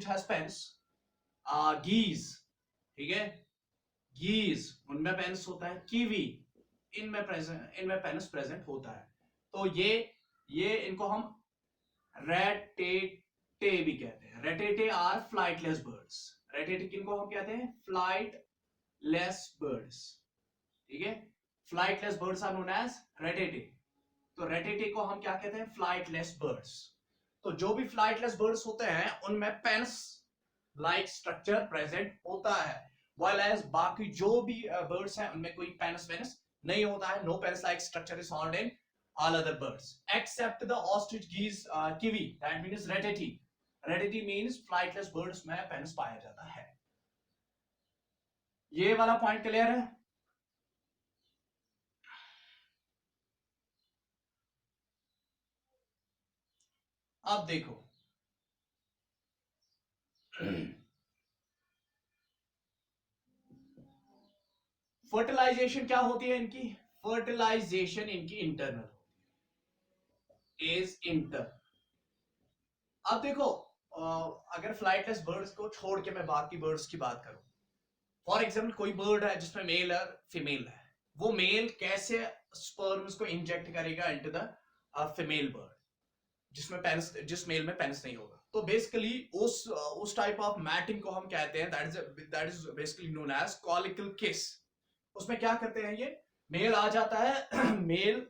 has penis, geese, ठीक है, गीज उनमें पेनिस होता है, कीवी इनमें पेनिस प्रेजेंट होता है। तो ये इनको हम रेटेटे भी कहते हैं। Ratitae are flightless birds. Ratitae किनको हम कहते हैं? फ्लाइटलेस बर्ड्स, ठीक है। Flightless birds are known as ratitae. तो रेटेटे को हम क्या कहते हैं? Flightless birds. तो जो भी फ्लाइटलेस बर्ड्स होते हैं उनमें पेनिस लाइक स्ट्रक्चर प्रेजेंट होता है, while as बाकी जो भी बर्ड्स हैं उनमें कोई पेनिस वेनिस नहीं होता है। No penis like structure is found in all other birds except the ostrich, geese, kiwi, that means ratati. Ratati means flightless birds में पेनिस पाया जाता है। ये वाला पॉइंट क्लियर है? अब देखो फर्टिलाइजेशन क्या होती है इनकी? फर्टिलाइजेशन इनकी इंटरनल इज इंटर। अब देखो अगर फ्लाइटलेस बर्ड्स को छोड़ के मैं बाकी बर्ड्स की बात करूं, फॉर एग्जाम्पल कोई बर्ड है जिसमें मेल और फीमेल है, वो मेल कैसे स्पर्म्स को इंजेक्ट करेगा इनटू द फीमेल बर्ड जिस मेल में पेनिस नहीं होगा? तो बेसिकली उस टाइप ऑफ मैटिंग को हम कहते हैं, that is basically known as cloacal kiss. उसमें क्या करते हैं, ये मेल आ जाता है मेल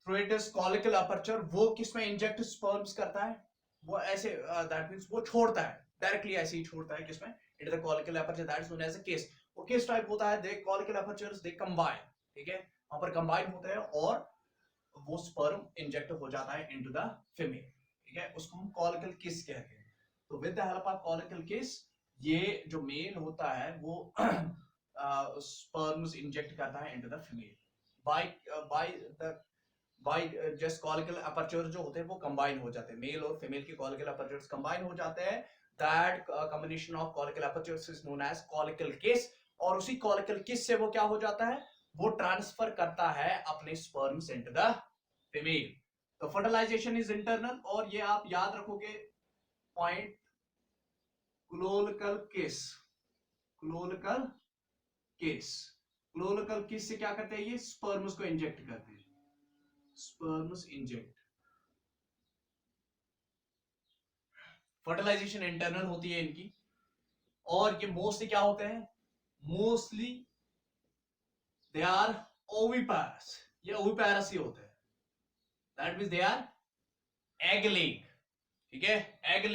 थ्रू इट्स कॉलिकल अपर्चर, वो किसमें इंजेक्ट स्पर्म्स करता है? वो ऐसे दैट मींस वो छोड़ता है डायरेक्टली, ऐसे ही छोड़ता है किसमें? It the cloacal aperture, that is known as a kiss. वो किस टाइप होता है? दे कॉलिकल अपर्चर्स दे कंबाइन, ठीक है, वहां पर कंबाइन होते हैं और वो स्पर्म इंजेक्ट हो जाता है इनटू द फीमेल, ठीक है। उसको हम कॉलिकल किस कहते हैं। तो विद द हेल्प ऑफ कॉलिकल किस, ये जो मेल होता है वो स्पर्म्स इंजेक्ट करता है into the female by just cloacal aperture जो होते हैं वो कंबाइन हो जाते हैं, मेल और फीमेल के कॉलिकल अपर्चर्स कंबाइन हो जाते हैं। That combination of cloacal apertures is known as cloacal kiss. और उसी कॉलिकल किस से वो क्या हो जाता है? वो ट्रांसफर करता है अपने स्पर्म्स इनटू द फीमेल। तो फर्टिलाइजेशन इज इंटरनल, और ये आप याद रखोगे पॉइंट क्लोनिकल किस। क्लोनिकल किस, क्लोनिकल किस से क्या करते हैं? ये स्पर्म्स को इंजेक्ट करते हैं, स्पर्म्स इंजेक्ट। फर्टिलाइजेशन इंटरनल होती है इनकी, और ये मोस्टली क्या होते हैं? मोस्टली दे आर ओविपार्स, ये ओविपेरस ही होते हैं, that means they are egg laying, ठीक है, एग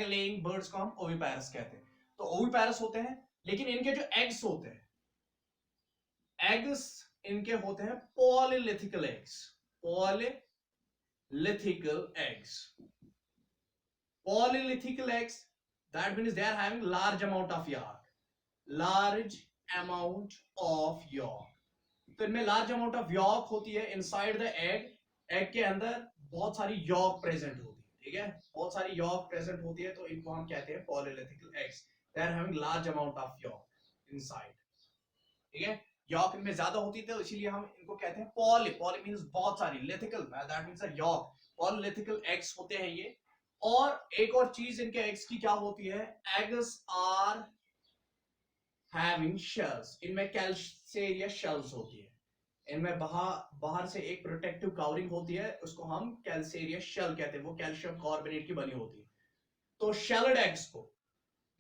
लेइंग बर्ड्स को हम ओविपेरस कहते हैं। तो ओविपेरस होते हैं, लेकिन इनके जो एग्स होते हैं, एग्स इनके होते हैं polylecithal eggs, polylecithal eggs, polylecithal eggs, that means they are having large amount of yolk, large amount of yolk. तो इनमें लार्ज अमाउंट ऑफ यॉर्क होती है इनसाइड द एग, एग के अंदर बहुत सारी यॉर्क प्रेजेंट होती है, ठीक है, बहुत सारी यॉर्क प्रेजेंट होती है, तो इनको हम कहते हैं polylecithal eggs, they are having large amount of yolk inside, ठीक है, यॉर्क इनमें ज्यादा होती है, तो इसीलिए हम इनको कहते हैं पॉली, पॉली मींस बहुत सारी, लिथिकल दैट मींस यॉर्क, पॉलीलिथिकल एग्स होते हैं ये। और एक और चीज इनके एग्स की क्या होती है, एग्स आर हैविंग शेल्स, इनमें कैल्सेरिया शेल्स होती है, इनमें बाहर से एक प्रोटेक्टिव कवरिंग होती है, उसको हम कैल्सेरिया शेल कहते हैं, वो कैल्शियम कार्बोनेट की बनी होती है। तो शेल्ड एग्स को,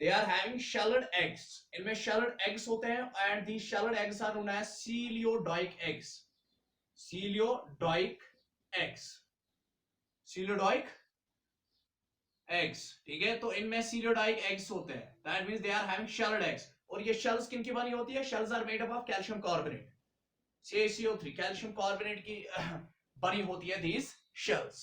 they are having shelled eggs, इनमें shelled eggs होते हैं, and these shelled eggs are known as coeliodoic eggs, coeliodoic eggs, coeliodoic eggs, ठीक है, तो इनमें coeliodoic eggs होते हैं, that means they are having shelled eggs। और ये shells किनकी बनी होती है, shells are made up of calcium carbonate, CaCO3, calcium carbonate की बनी होती है these shells।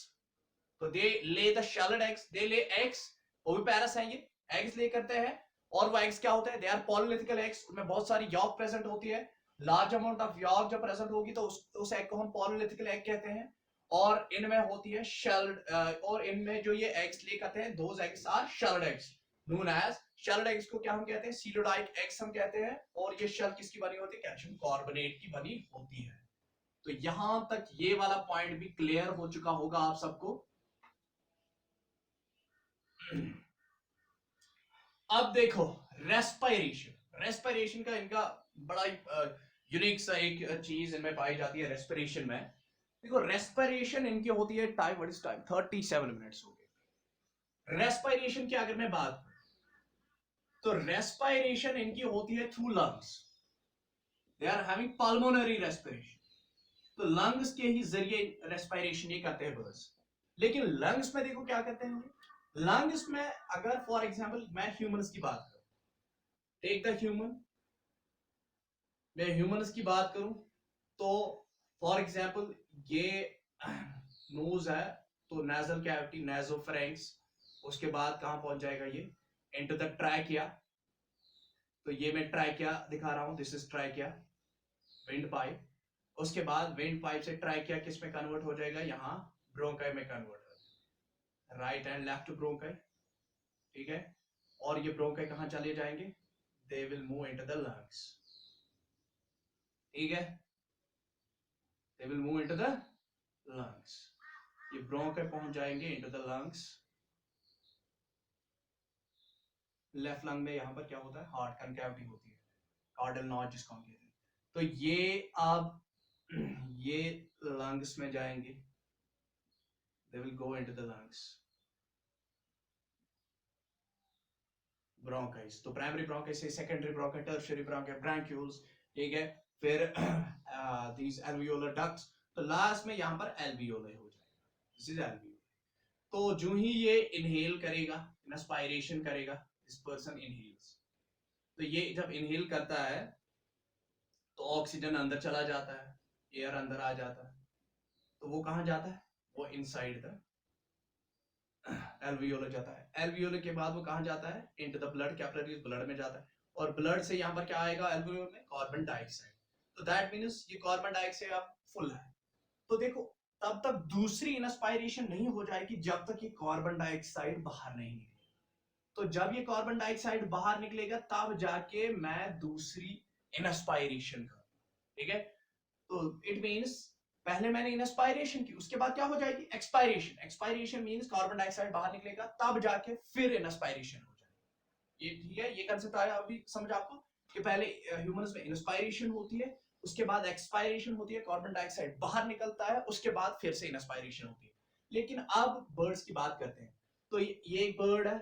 तो they lay the shelled eggs, they lay eggs, oviparous हैं ये, एग्स ले करते हैं, और वो एग्स क्या होते हैं, दे आर पॉलीलिथिकल एग्स, उनमें बहुत सारी यॉर्क प्रेजेंट होती है, लार्ज अमाउंट ऑफ यॉर्क जब प्रेजेंट होगी तो उस एग को हम पॉलीलिथिकल एग कहते हैं। और इनमें होती है शेल्ड, और इनमें जो ये एग्स ले करते हैं, those eggs are shelled eggs, known as shelled eggs को क्या हम कहते हैं, सीलोडाइक एग्स हम कहते हैं। और ये शेल किसकी बनी होती है, कैल्शियम कार्बोनेट की बनी होती है। तो यहां तक ये वाला पॉइंट भी क्लियर हो चुका होगा आप सबको। अब देखो रेस्पिरेशन, रेस्पिरेशन का इनका बड़ा यूनिक सा एक चीज इनमें पाई जाती है रेस्पिरेशन में। देखो रेस्पिरेशन इनकी होती है time, what is time, 37 minutes हो गए। रेस्पिरेशन की अगर मैं बात तो रेस्पिरेशन इनकी होती है through lungs, they are having pulmonary respiration, तो लंग्स के ही जरिए रेस्पिरेशन ये करते हैं बर्ड्स। लेकिन लंग्स में देखो क्या करते हैं, लंग्स में अगर फॉर एग्जांपल मैं ह्यूमंस की बात करूं, टेक द ह्यूमन, मैं ह्यूमंस की बात करूं तो फॉर एग्जांपल ये नोज है, तो नेजल कैविटी, नेजोफेरेंक्स, उसके बाद कहां पहुंच जाएगा ये, इनटू द ट्रैकिया। तो ये मैं ट्रैकिया दिखा रहा हूं, this is trachea, wind pipe. उसके बाद विंड पाइप से ट्रैकिया किस में कन्वर्ट हो जाएगा, यहां ब्रोंकाई में कन्वर्ट हो जाएगा, राइट एंड लेफ्ट ब्रोंकाई, ठीक है। और ये ब्रोंकाई कहां चले जाएंगे, they will move into the lungs, ठीक है, they will move into the lungs, ये ब्रोंकाई पहुंच जाएंगे into the lungs. Left lung में यहां पर क्या होता है, हार्ट कनकैविटी होती है, कार्डल नॉच जिसको हम कहते हैं। तो ये अब ये लंग्स में जाएंगे, they will go into the lungs, bronchis, तो प्राइमरी ब्रोंकाई से सेकेंडरी ब्रोंकाई, टर्शियरी ब्रोंकाई, ब्रैंक्यूल्स, ठीक है, फिर these alveolar ducts, तो लास्ट में यहां पर alveoli हो जाएगा, दिस इज alveoli। तो जो ही ये इनहेल करेगा, इंस्पायरेशन करेगा, दिस पर्सन इनहेल्स, तो ये जब इनहेल करता है तो ऑक्सीजन अंदर चला जाता है, एयर अंदर आ जाता है, तो वो कहां जाता है, वो इनसाइड द एल्वियोलर जाता है। एल्वियोलर के बाद वो कहां जाता है, into the blood, capillaries, blood में जाता है, और ब्लड से यहां पर क्या आएगा एल्वियोलर में, कार्बन डाइऑक्साइड। तो दैट मींस ये कार्बन डाइऑक्साइड अब फुल है। तो देखो तब तक दूसरी इंस्पायरेशन नहीं हो जाएगी जब तक ये कार्बन डाइऑक्साइड बाहर नहीं निकलेगा। तो जब ये कार्बन डाइऑक्साइड बाहर निकलेगा तब जाके मैं दूसरी इंस्पायरेशन करूंगा, ठीक है। तो इट मींस पहले मैंने इंस्पायरेशन की, उसके बाद क्या हो जाएगी, expiration. Expiration means carbon dioxide बाहर निकलेगा, तब जाके फिर इंस्पायरेशन हो जाएगी। ये ठीक है, ये कंसेप्ट आया अभी समझ आपको, कि पहले ह्यूमंस में इंस्पायरेशन होती है, उसके बाद एक्सपायरेशन होती है, कार्बन डाइऑक्साइड बाहर निकलता है, उसके बाद फिर से इंस्पायरेशन होती है। लेकिन अब बर्ड्स की बात करते हैं, तो ये एक बर्ड है,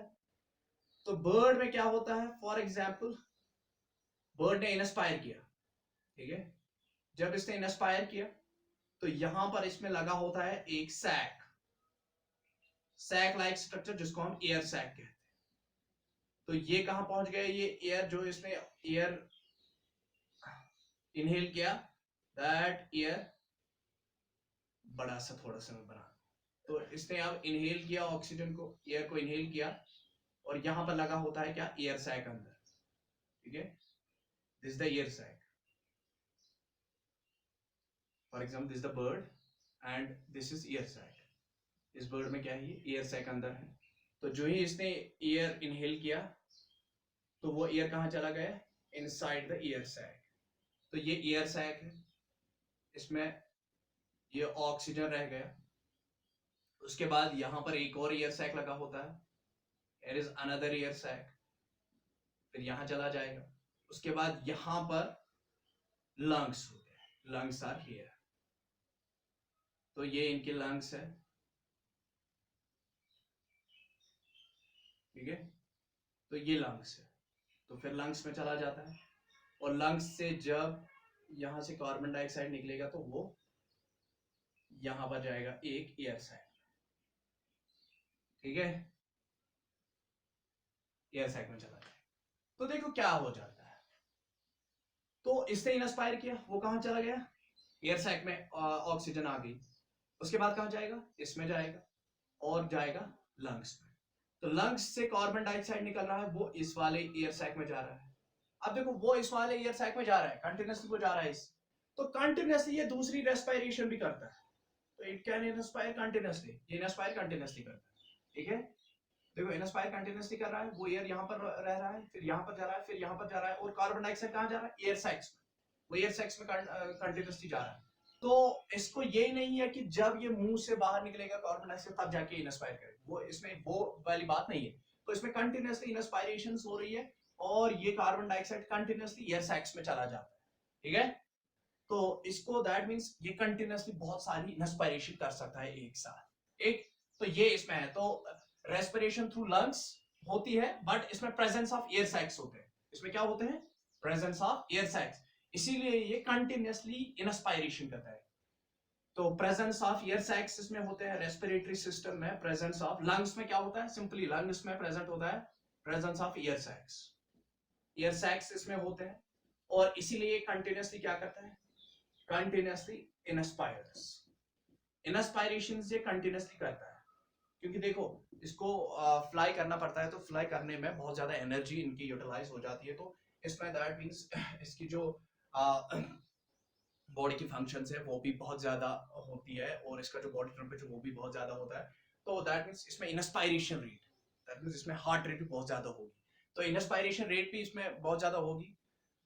तो बर्ड में क्या होता है, फॉर एग्जाम्पल बर्ड ने इंस्पायर किया, ठीक है, जब इसने इंस्पायर किया तो यहां पर इसमें लगा होता है एक सैक लाइक स्ट्रक्चर जिसको हम एयर सैक कहते हैं। तो ये कहां पहुंच गए, ये एयर जो इसने एयर इनहेल किया, दैट एयर बड़ा सा थोड़ा सा मैं बना, तो इसने अब इनहेल किया ऑक्सीजन को, एयर को इनहेल किया, और यहां पर लगा होता है क्या, एयर सैक अंदर, ठीक है। This the air sac, for example this the bird and this is air sac. इस बर्ड में क्या है, ये एयर सैक अंदर है। तो जो ही इसने एयर इनहेल किया तो वो एयर कहां चला गया, इनसाइड द एयर सैक। तो ये एयर सैक है, इसमें ये ऑक्सीजन रह गया। उसके बाद यहां पर एक और एयर सैक लगा होता है, there is another air sac, फिर यहां चला जाएगा। उसके बाद यहां पर लंग्स होते हैं, लंग्स आर हियर, तो ये इनके लंग्स है, ठीक है। तो ये लंग्स है, तो फिर लंग्स में चला जाता है, और लंग्स से जब यहां से कार्बन डाइऑक्साइड निकलेगा तो वो यहां पर जाएगा एक एयर सैक, ठीक है, एयर सैक में चला जाएगा। तो देखो क्या हो जाता है, तो इससे इंस्पायर किया, वो कहां चला गया, एयर सैक में ऑक्सीजन आ गई। उसके बाद कहां जाएगा, इसमें जाएगा, और जाएगा लंग्स में। तो लंग्स से कार्बन डाइऑक्साइड निकल रहा है, वो इस वाले एयर सैक में जा रहा है। अब देखो वो इस वाले एयर सैक में जा रहा है, कंटिन्यूसली वो जा रहा है इस, तो कंटिन्यूसली ये दूसरी रेस्पिरेशन भी करता है, तो इट कैन इंस्पायर कंटिन्यूसली, ये इंस्पायर कंटिन्यूसली करता है, ठीक है। देखो इंस्पायर कंटिन्यूसली कर रहा है, वो एयर यहां पर रह रहा है, फिर यहां पर जा रहा है, फिर यहां पर जा रहा है, और कार्बन डाइऑक्साइड कहां जा रहा है, एयर सैक्स में, वो एयर सैक्स में कंटिन्यूसली जा रहा है। तो इसको ये नहीं है कि जब ये मुंह से बाहर निकलेगा कार्बन डाइऑक्साइड तब जाके इंस्पायर करेगा, वो इसमें वो वाली बात नहीं है। तो इसमें कंटिन्यूसली इंस्पायरेशन हो रही है, और ये carbon dioxide continuously air sacs में चला जाता है, ठीक है। तो इसको दैट मींस ये कंटिन्यूसली बहुत सारी इंस्पायरेशन कर सकता है एक साथ, एक तो ये इसमें है। तो रेस्पिरेशन थ्रू लंग्स होती है, बट इसमें प्रेजेंस ऑफ एयर सैक्स होते हैं, इसमें क्या होते हैं, प्रेजेंस ऑफ एयर सैक्स, इसीलिए ये कंटिन्यूसली इंस्पायरेशन करता है। तो प्रेजेंस ऑफ एयर सैक्स इसमें होते हैं रेस्पिरेटरी सिस्टम में, प्रेजेंस ऑफ लंग्स में क्या होता है, सिंपली लंग्स में प्रेजेंट होता है प्रेजेंस ऑफ एयर सैक्स इसमें होते हैं, और इसीलिए कंटिन्यूसली क्या करता है, कंटिन्यूसली इंस्पायरेशन ये कंटिन्यूसली करता है, क्योंकि देखो इसको फ्लाई करना पड़ता है, तो फ्लाई करने में बहुत ज्यादा एनर्जी इनकी यूटिलाइज हो जाती है। तो इसमें दैट मींस इसकी जो बॉडी की फंक्शंस है वो भी बहुत ज्यादा होती है, और इसका जो बॉडी टेम्परेचर वो भी बहुत ज्यादा होता है। तो दैट मींस इसमें इंस्पायरेशन रेट, दैट मींस इसमें हार्ट रेट भी बहुत ज्यादा होगी, तो इंस्पायरेशन रेट भी इसमें बहुत ज्यादा होगी,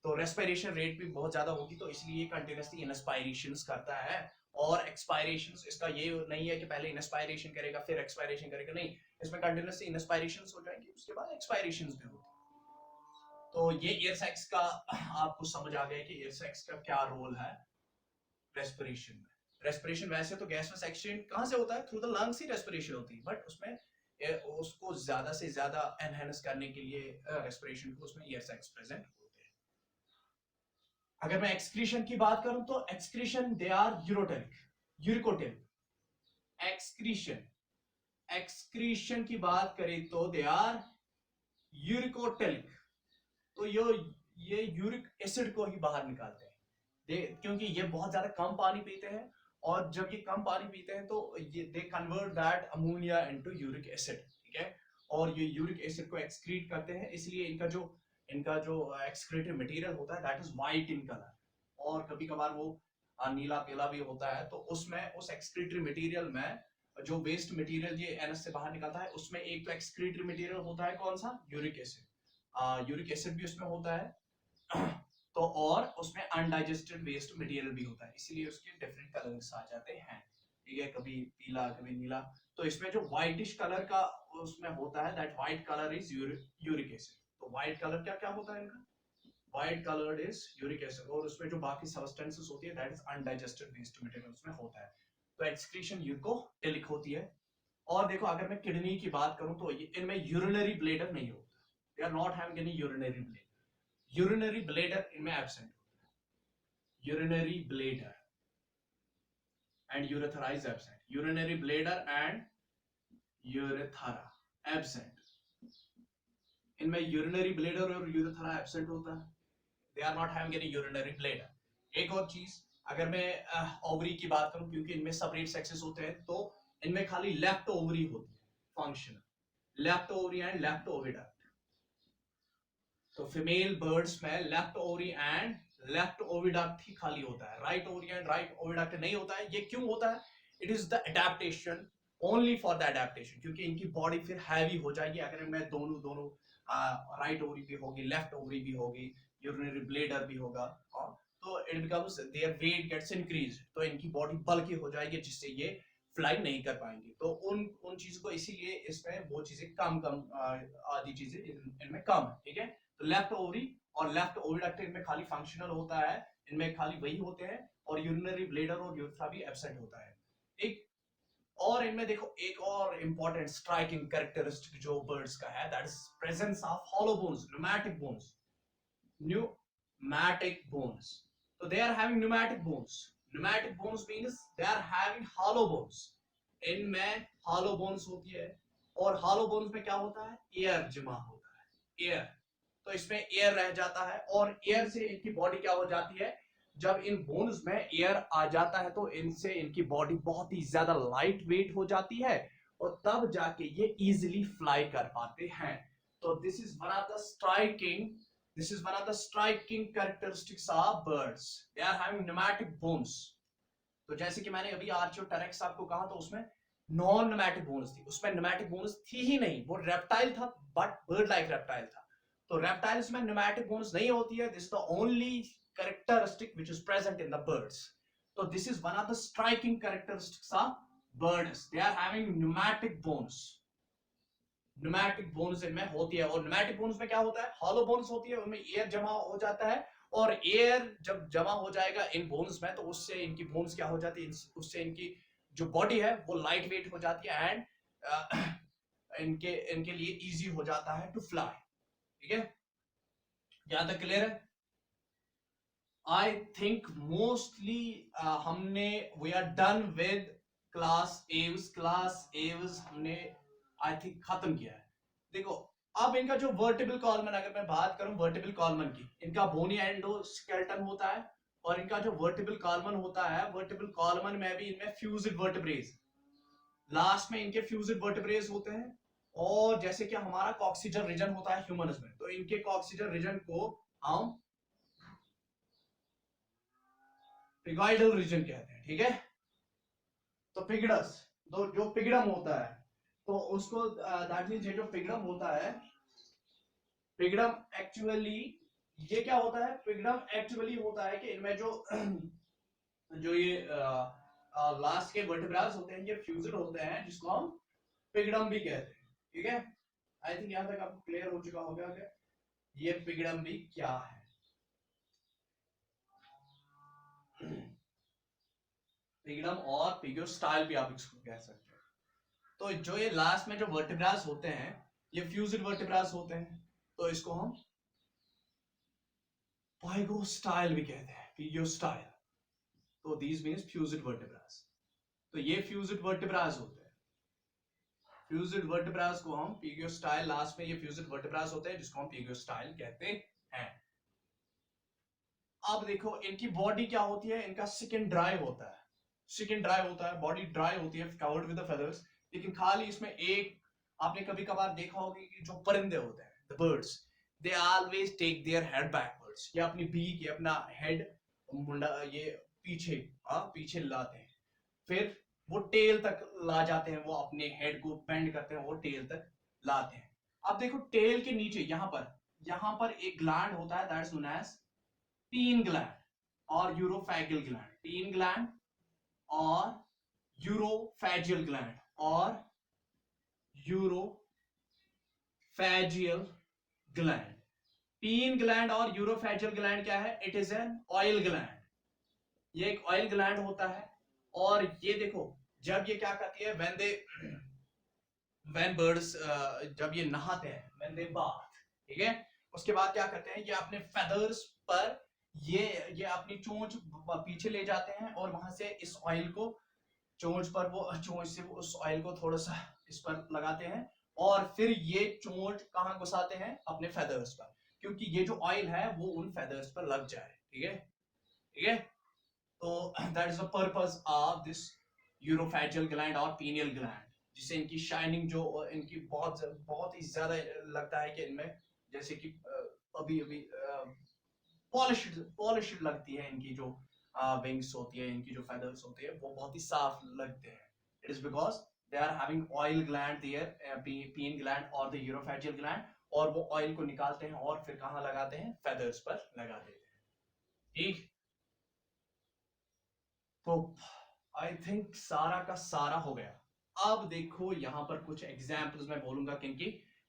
तो रेस्पिरेशन रेट भी बहुत ज्यादा होगी, तो इसलिए कंटिन्यूसली इंस्पायरेशंस करता है। और एक्सपायरेशंस इसका ये नहीं है कि पहले इंस्पायरेशन करेगा फिर एक्सपायरेशन करेगा, नहीं, इसमें कंटिन्यूसली इंस्पायरेशंस हो जाएंगी, उसके बाद एक्सपायरेशंस भी होगी। तो ये एयर सैक्स का आपको समझ आ गया कि एयर सैक्स का क्या रोल है रेस्पिरेशन में। रेस्पिरेशन वैसे तो गैस में एक्सचेंज कहां से होता है, through the lungs he respiration होती है, बट उसमें उसको ज्यादा से ज्यादा एनहांस करने के लिए रेस्पिरेशन को उसमें एयर सैक्स प्रेजेंट होते हैं। अगर मैं एक्सक्रीशन की बात करूं तो एक्सक्रीशन दे आर यूरिकोटिल। एक्सक्रीशन की बात करें तो दे आर यूरिकोटिलिक, तो ये यूरिक एसिड को ही बाहर निकालते हैं, क्योंकि ये बहुत ज्यादा कम पानी पीते हैं, और जब ये कम पानी पीते हैं तो ये they convert that ammonia into uric acid, ठीक है, और ये यूरिक एसिड को एक्सक्रीट करते हैं, इसलिए इनका जो एक्सक्रीटरी मटेरियल होता है that is white in colour, और कभी कभार वो नीला पीला भी होता है। तो उसमें उस एक्सक्रीटरी मटेरियल में जो वेस्ट मटेरियल ये एनएस से बाहर निकलता है, उसमें एक तो एक्सक्रीटरी मटेरियल होता है कौन सा, यूरिक एसिड भी उसमें होता है तो और उसमें अनडाइजेस्टेड वेस्ट मटेरियल भी होता है, इसीलिए उसके डिफरेंट कलर्स आ जाते हैं, ठीक है, कभी पीला कभी नीला। तो इसमें जो व्हाइटिश कलर का उसमें होता है, that white colour is uric acid. तो व्हाइट कलर क्या क्या होता है इनका, white coloured is uric acid, और उसमें जो बाकी सब्सटेंसेस होती है that is undigested waste material उसमें होता है, तो एक्सक्रीशन यूरिकोटिलिक होती है। और देखो अगर मैं किडनी की बात करूं तो इनमें यूरिनरी ब्लैडर नहीं होता, they are not having any urinary bladder इनमें एब्सेंट होता है, urinary bladder. and urethra is absent. Urinary bladder and urethra absent. इनमें urinary bladder और urethra absent होता है. They are not having any urinary bladder. एक और चीज, अगर मैं ओवरी की बात करूं, क्योंकि इनमें सेपरेट सेक्सेस होते हैं, तो इनमें खाली लेफ्ट ओवरी होती है functional, left ovary and left oviduct. तो फीमेल बर्ड्स में left ovary and left oviduct ही खाली होता है, right ovary and right oviduct नहीं होता है. ये क्यों होता है? It is the adaptation, only for the adaptation, क्योंकि इनकी बॉडी फिर हैवी हो जाएगी अगर मैं दोनों राइट ओवरी भी होगी, लेफ्ट ओवरी भी होगी, यूरिनरी ब्लेडर भी होगा, तो it becomes their weight gets increase, तो इनकी बॉडी बल्की हो जाएगी जिससे ये फ्लाई नहीं कर पाएंगे. तो उन चीजों को, इसीलिए इसमें वो चीजें कम आदि चीजें इनमें कम है. ठीक है, तो लेफ्ट ओवरी और लेफ्ट ओविडक्ट इनमें खाली फंक्शनल होता है, इनमें खाली वही होते हैं, और यूरिनरी ब्लेडर और यूरेथ्रा भी एब्सेंट होता है. एक और इनमें देखो एक और इंपॉर्टेंट स्ट्राइकिंग कैरेक्टरिस्टिक जो बर्ड्स का है, that is presence of hollow bones, pneumatic bones. Pneumatic bones. So they are having pneumatic bones. Pneumatic bones means they are having hollow bones. इनमें hollow bones होती है, और hollow bones में क्या होता है? Air जमा होता है, air. तो इसमें air रह जाता है, और air से इनकी बॉडी क्या हो जाती है? जब इन बोन्स में एयर आ जाता है तो इनसे इनकी बॉडी बहुत ही ज्यादा लाइट वेट हो जाती है, और तब जाके ये इजीली फ्लाई कर पाते हैं. तो this is one of the striking characteristics of birds. They are having pneumatic bones. तो जैसे कि मैंने अभी आर्चियोटेरिक्स आपको कहा, तो उसमें नॉन न्यूमैटिक बोन्स थी, उसमें न्यूमैटिक बोन्स थी ही नहीं, वो रेप्टाइल था, बट बर्ड लाइक रेप्टाइल था. तो रेप्टाइल्स में न्यूमैटिक बोन्स नहीं होती है. This is the only characteristic which is present in the birds. So this is one of the striking characteristics of birds. They are having pneumatic bones. Pneumatic bones इनमें होती है, और न्यूमैटिक बोन्स में क्या होता है? हॉलो बोन्स होती है, उनमें एयर जमा हो जाता है, और एयर जब जमा हो जाएगा इन बोन्स में, तो उससे इनकी बोन्स क्या हो जाती है? उससे इनकी जो बॉडी है वो लाइट वेट हो जाती है, एंड इनके लिए इजी हो जाता है टू फ्लाई. ठीक है, यहां तक क्लियर है? आई थिंक मोस्टली हमने we are done with class Aves हमने आई थिंक खत्म किया है. देखो, अब इनका जो वर्टिबल कॉलमन, अगर मैं बात करूं वर्टिबल कॉलमन की, इनका बोनी एंडोस्केलेटन होता है, और इनका जो वर्टिबल कॉलमन होता है, वर्टिबल कॉलमन में भी इनमें फ्यूज्ड वर्टिब्रेज, लास्ट में इनके फ्यूज्ड वर्टिब्रेज होते हैं. और जैसे कि हमारा कॉक्सिजल रीजन होता है ह्यूमन्स में, तो इनके कॉक्सिजल रीजन को हम पिगॉइडल रीजन कहते हैं. ठीक है, तो पिगडस, जो पिगडम होता है, तो उसको दैट मींस ये जो पिगडम होता है, पिगडम एक्चुअली ये क्या होता है? पिगडम एक्चुअली होता है कि इनमें जो ये लास्ट के वर्टिब्रास होते हैं, ये फ्यूज्ड होते हैं, जिसको हम पिगडम भी कहते हैं. ठीक है, आई थिंक यहां तक आपको क्लियर हो चुका होगा कि ये पिगडम भी क्या है. पिगडम और पिगियोस्टाइल भी आप इसको कह सकते हैं. तो जो ये लास्ट में जो वर्टिब्रास होते हैं, ये फ्यूज्ड वर्टिब्रास होते हैं, तो इसको हम पाइगोस्टाइल भी कहते हैं, पिगियोस्टाइल. तो दीज मींस फ्यूज्ड वर्टिब्रास. तो ये फ्यूज्ड वर्टिब्रास होते हैं, फ्यूज्ड वर्टिब्रास को हम पिगियोस्टाइल, लास्ट में ये फ्यूज्ड वर्टिब्रास होते हैं, जिसको हम पिगियोस्टाइल कहते हैं. अब देखो, इनकी बॉडी क्या होती है? इनका स्किन ड्राई होता है, स्किन ड्राई होता है, बॉडी ड्राई होती है, कवर्ड विद द फेदर्स. लेकिन खाली इसमें एक, आपने कभी कभार देखा होगा कि जो परिंदे होते हैं, the birds, they always take their head backwards, ये अपनी बीक, ये अपना हेड मुंडा ये पीछे लाते हैं, फिर वो टेल तक ला जाते हैं, वो अपने हेड को बेंड करते हैं, वो टेल तक लाते हैं. अब देखो, टेल के नीचे यहाँ पर एक ग्लैंड होता है, that is known as preen gland और यूरोफेजियल ग्लैंड. पीन ग्लैंड और यूरोफेजियल ग्लैंड और यूरोफेजियल ग्लैंड. पीन ग्लैंड और यूरोफेजियल ग्लैंड क्या है? It is an oil gland. ये एक ऑयल ग्लैंड होता है. और ये देखो, जब ये क्या करती है, when birds जब ये नहाते हैं, when they bath, ठीक है, उसके बाद क्या करते हैं, ये अपने फेदर्स पर ये अपनी चोंच पीछे ले जाते हैं, और वहां से इस ऑयल को चोंच पर वो चोंच से वो उस ऑयल को थोड़ा सा इस पर लगाते हैं और फिर ये चोंच कहाँ घुसाते हैं, अपने फेदर्स पर, क्योंकि ये जो ऑयल है वो उन फेदर्स पर लग जाए। ठीक है, ठीक है। तो that is the purpose of this uropygial gland और पीनियल ग्लैंड, जिससे इनकी शाइनिंग जो इनकी बहुत बहुत ही ज्यादा लगता है कि इनमें जैसे कि अभी अभी पॉलिश्ड पॉलिश्ड लगती है, इनकी जो विंग्स होती है, इनकी जो फेदर्स होते हैं वो बहुत ही साफ लगते हैं। It is because they are having oil gland there, preen gland और द यूरोफेजियल ग्लैंड, और वो ऑयल को निकालते हैं और फिर कहाँ लगाते हैं, फेदर्स पर लगा देते हैं। ठीक, तो आई थिंक सारा का सारा हो गया। अब देखो यहाँ पर कुछ एग्जाम्पल्स मैं बोलूंगा किनकी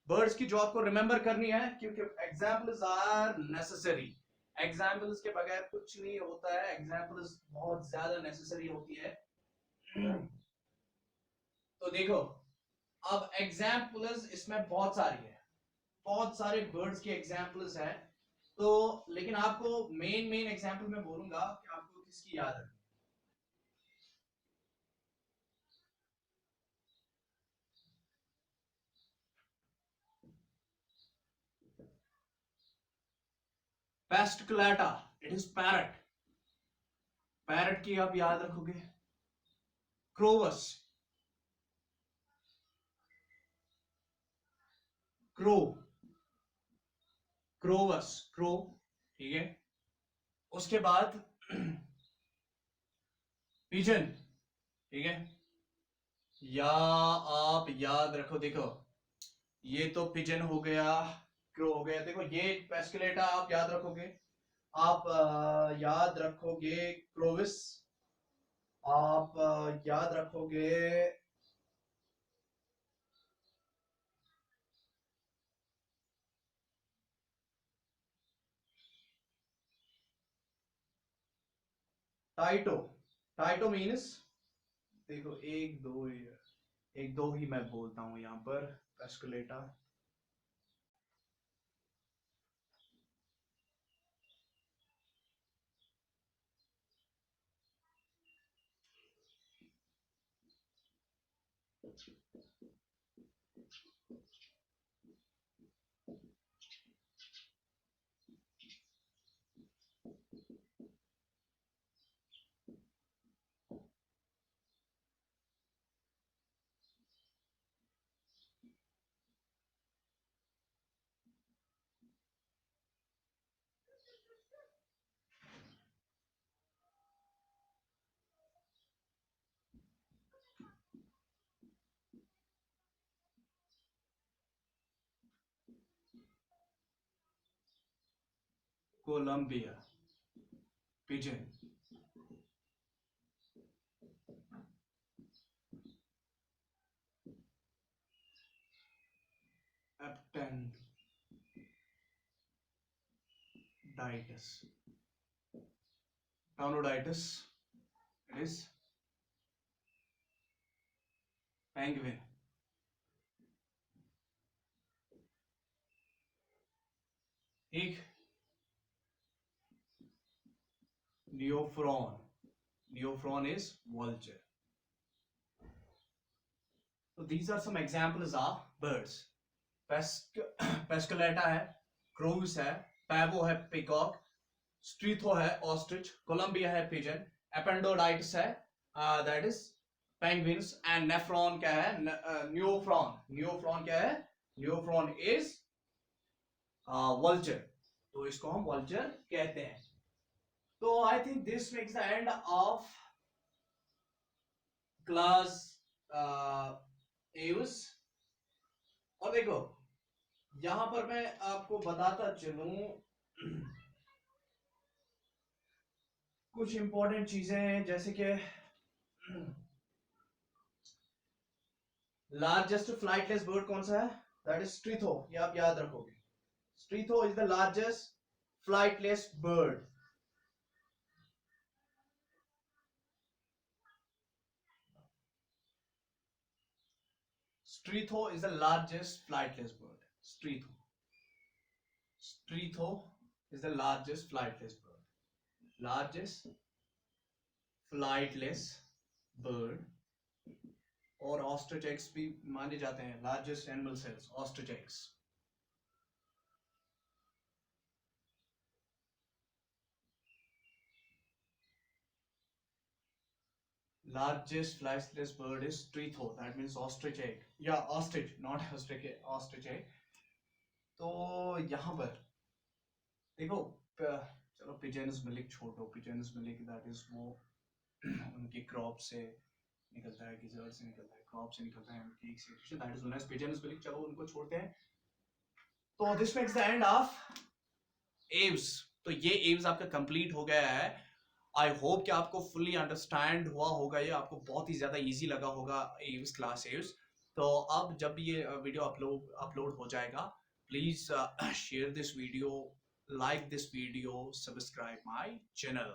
बर्ड्स की जो आपको रिमेंबर करनी है, क्योंकि एग्जाम्पल्स आर नेसेसरी। एग्जाम्पल्स के बगैर कुछ नहीं होता है, एग्जाम्पल्स बहुत ज्यादा नेसेसरी होती है। तो देखो, अब एग्जाम्पल्स इसमें बहुत सारी है, बहुत सारे बर्ड्स के एग्जाम्पल्स हैं। तो लेकिन आपको मेन मेन एग्जाम्पल मैं बोलूंगा कि आपको किसकी याद है। पेस्टक्लेटा, इट इज पैरट। पैरट की आप याद रखोगे। क्रोवस, क्रो, क्रोवस, क्रो। ठीक है, उसके बाद पिजन। ठीक है, या आप याद रखो, देखो ये तो पिजन हो गया, क्रो हो गया। देखो ये पेस्कुलेटा आप याद रखोगे, आप याद रखोगे क्रोविस, आप याद रखोगे टाइटो। टाइटो मीन्स, देखो एक दो ही मैं बोलता हूं यहाँ पर। पेस्कुलेटा, Columba, pigeon, Aptenodytes, Aptenodytes, it is penguin. ठीक, Neophron, Neophron is vulture. So these are some examples of birds. पेस्कुलेटा है, क्रोविस है, पैवो है पिकॉक, स्ट्रीथो है ऑस्ट्रिच, कोलंबिया है पिजन, एपेंडोडाइटिस है that is penguins, and Neophron क्या है, न्यूफ्रॉन। न्यूफ्रॉन क्या है, न्यूफ्रॉन इज वल्चर, तो इसको हम वल्चर कहते हैं। तो I think this makes the end of class Aves. और देखो यहां पर मैं आपको बताता चलूं कुछ इंपॉर्टेंट चीजें हैं, जैसे कि लार्जेस्ट फ्लाइटलेस बर्ड कौन सा है, दैट इज स्ट्रीथो, ये आप याद रखोगे। Struthio is the largest flightless bird. Struthio is the largest flightless bird. Struthio, Struthio is the largest flightless bird, largest flightless bird और ऑस्ट्रिच एग्स भी माने जाते हैं largest animal cells, ostrich eggs. Largest flightless bird is Tritho, that means ostrich egg, या ostrich, not ostrich, ostrich egg। तो यहाँ पर देखो, चलो पिजेन्स मिल्क छोड़ो, पिजेन्स मिल्क दैट इज वो उनकी क्रॉप से निकलता है, गिजर्ड से निकलता है, क्रॉप से निकलता है, उनकी एक section that is known as pigeon's milk, चलो उनको छोड़ते हैं। तो this makes the end of Aves. तो ये एव्स आपका कंप्लीट हो गया है। आई होप कि आपको फुल्ली अंडरस्टैंड हुआ होगा, ये आपको बहुत ही ज्यादा इजी लगा होगा एव्स, क्लास एव्स। तो अब जब ये वीडियो अपलोड हो जाएगा, please share this video, like this video, subscribe my channel।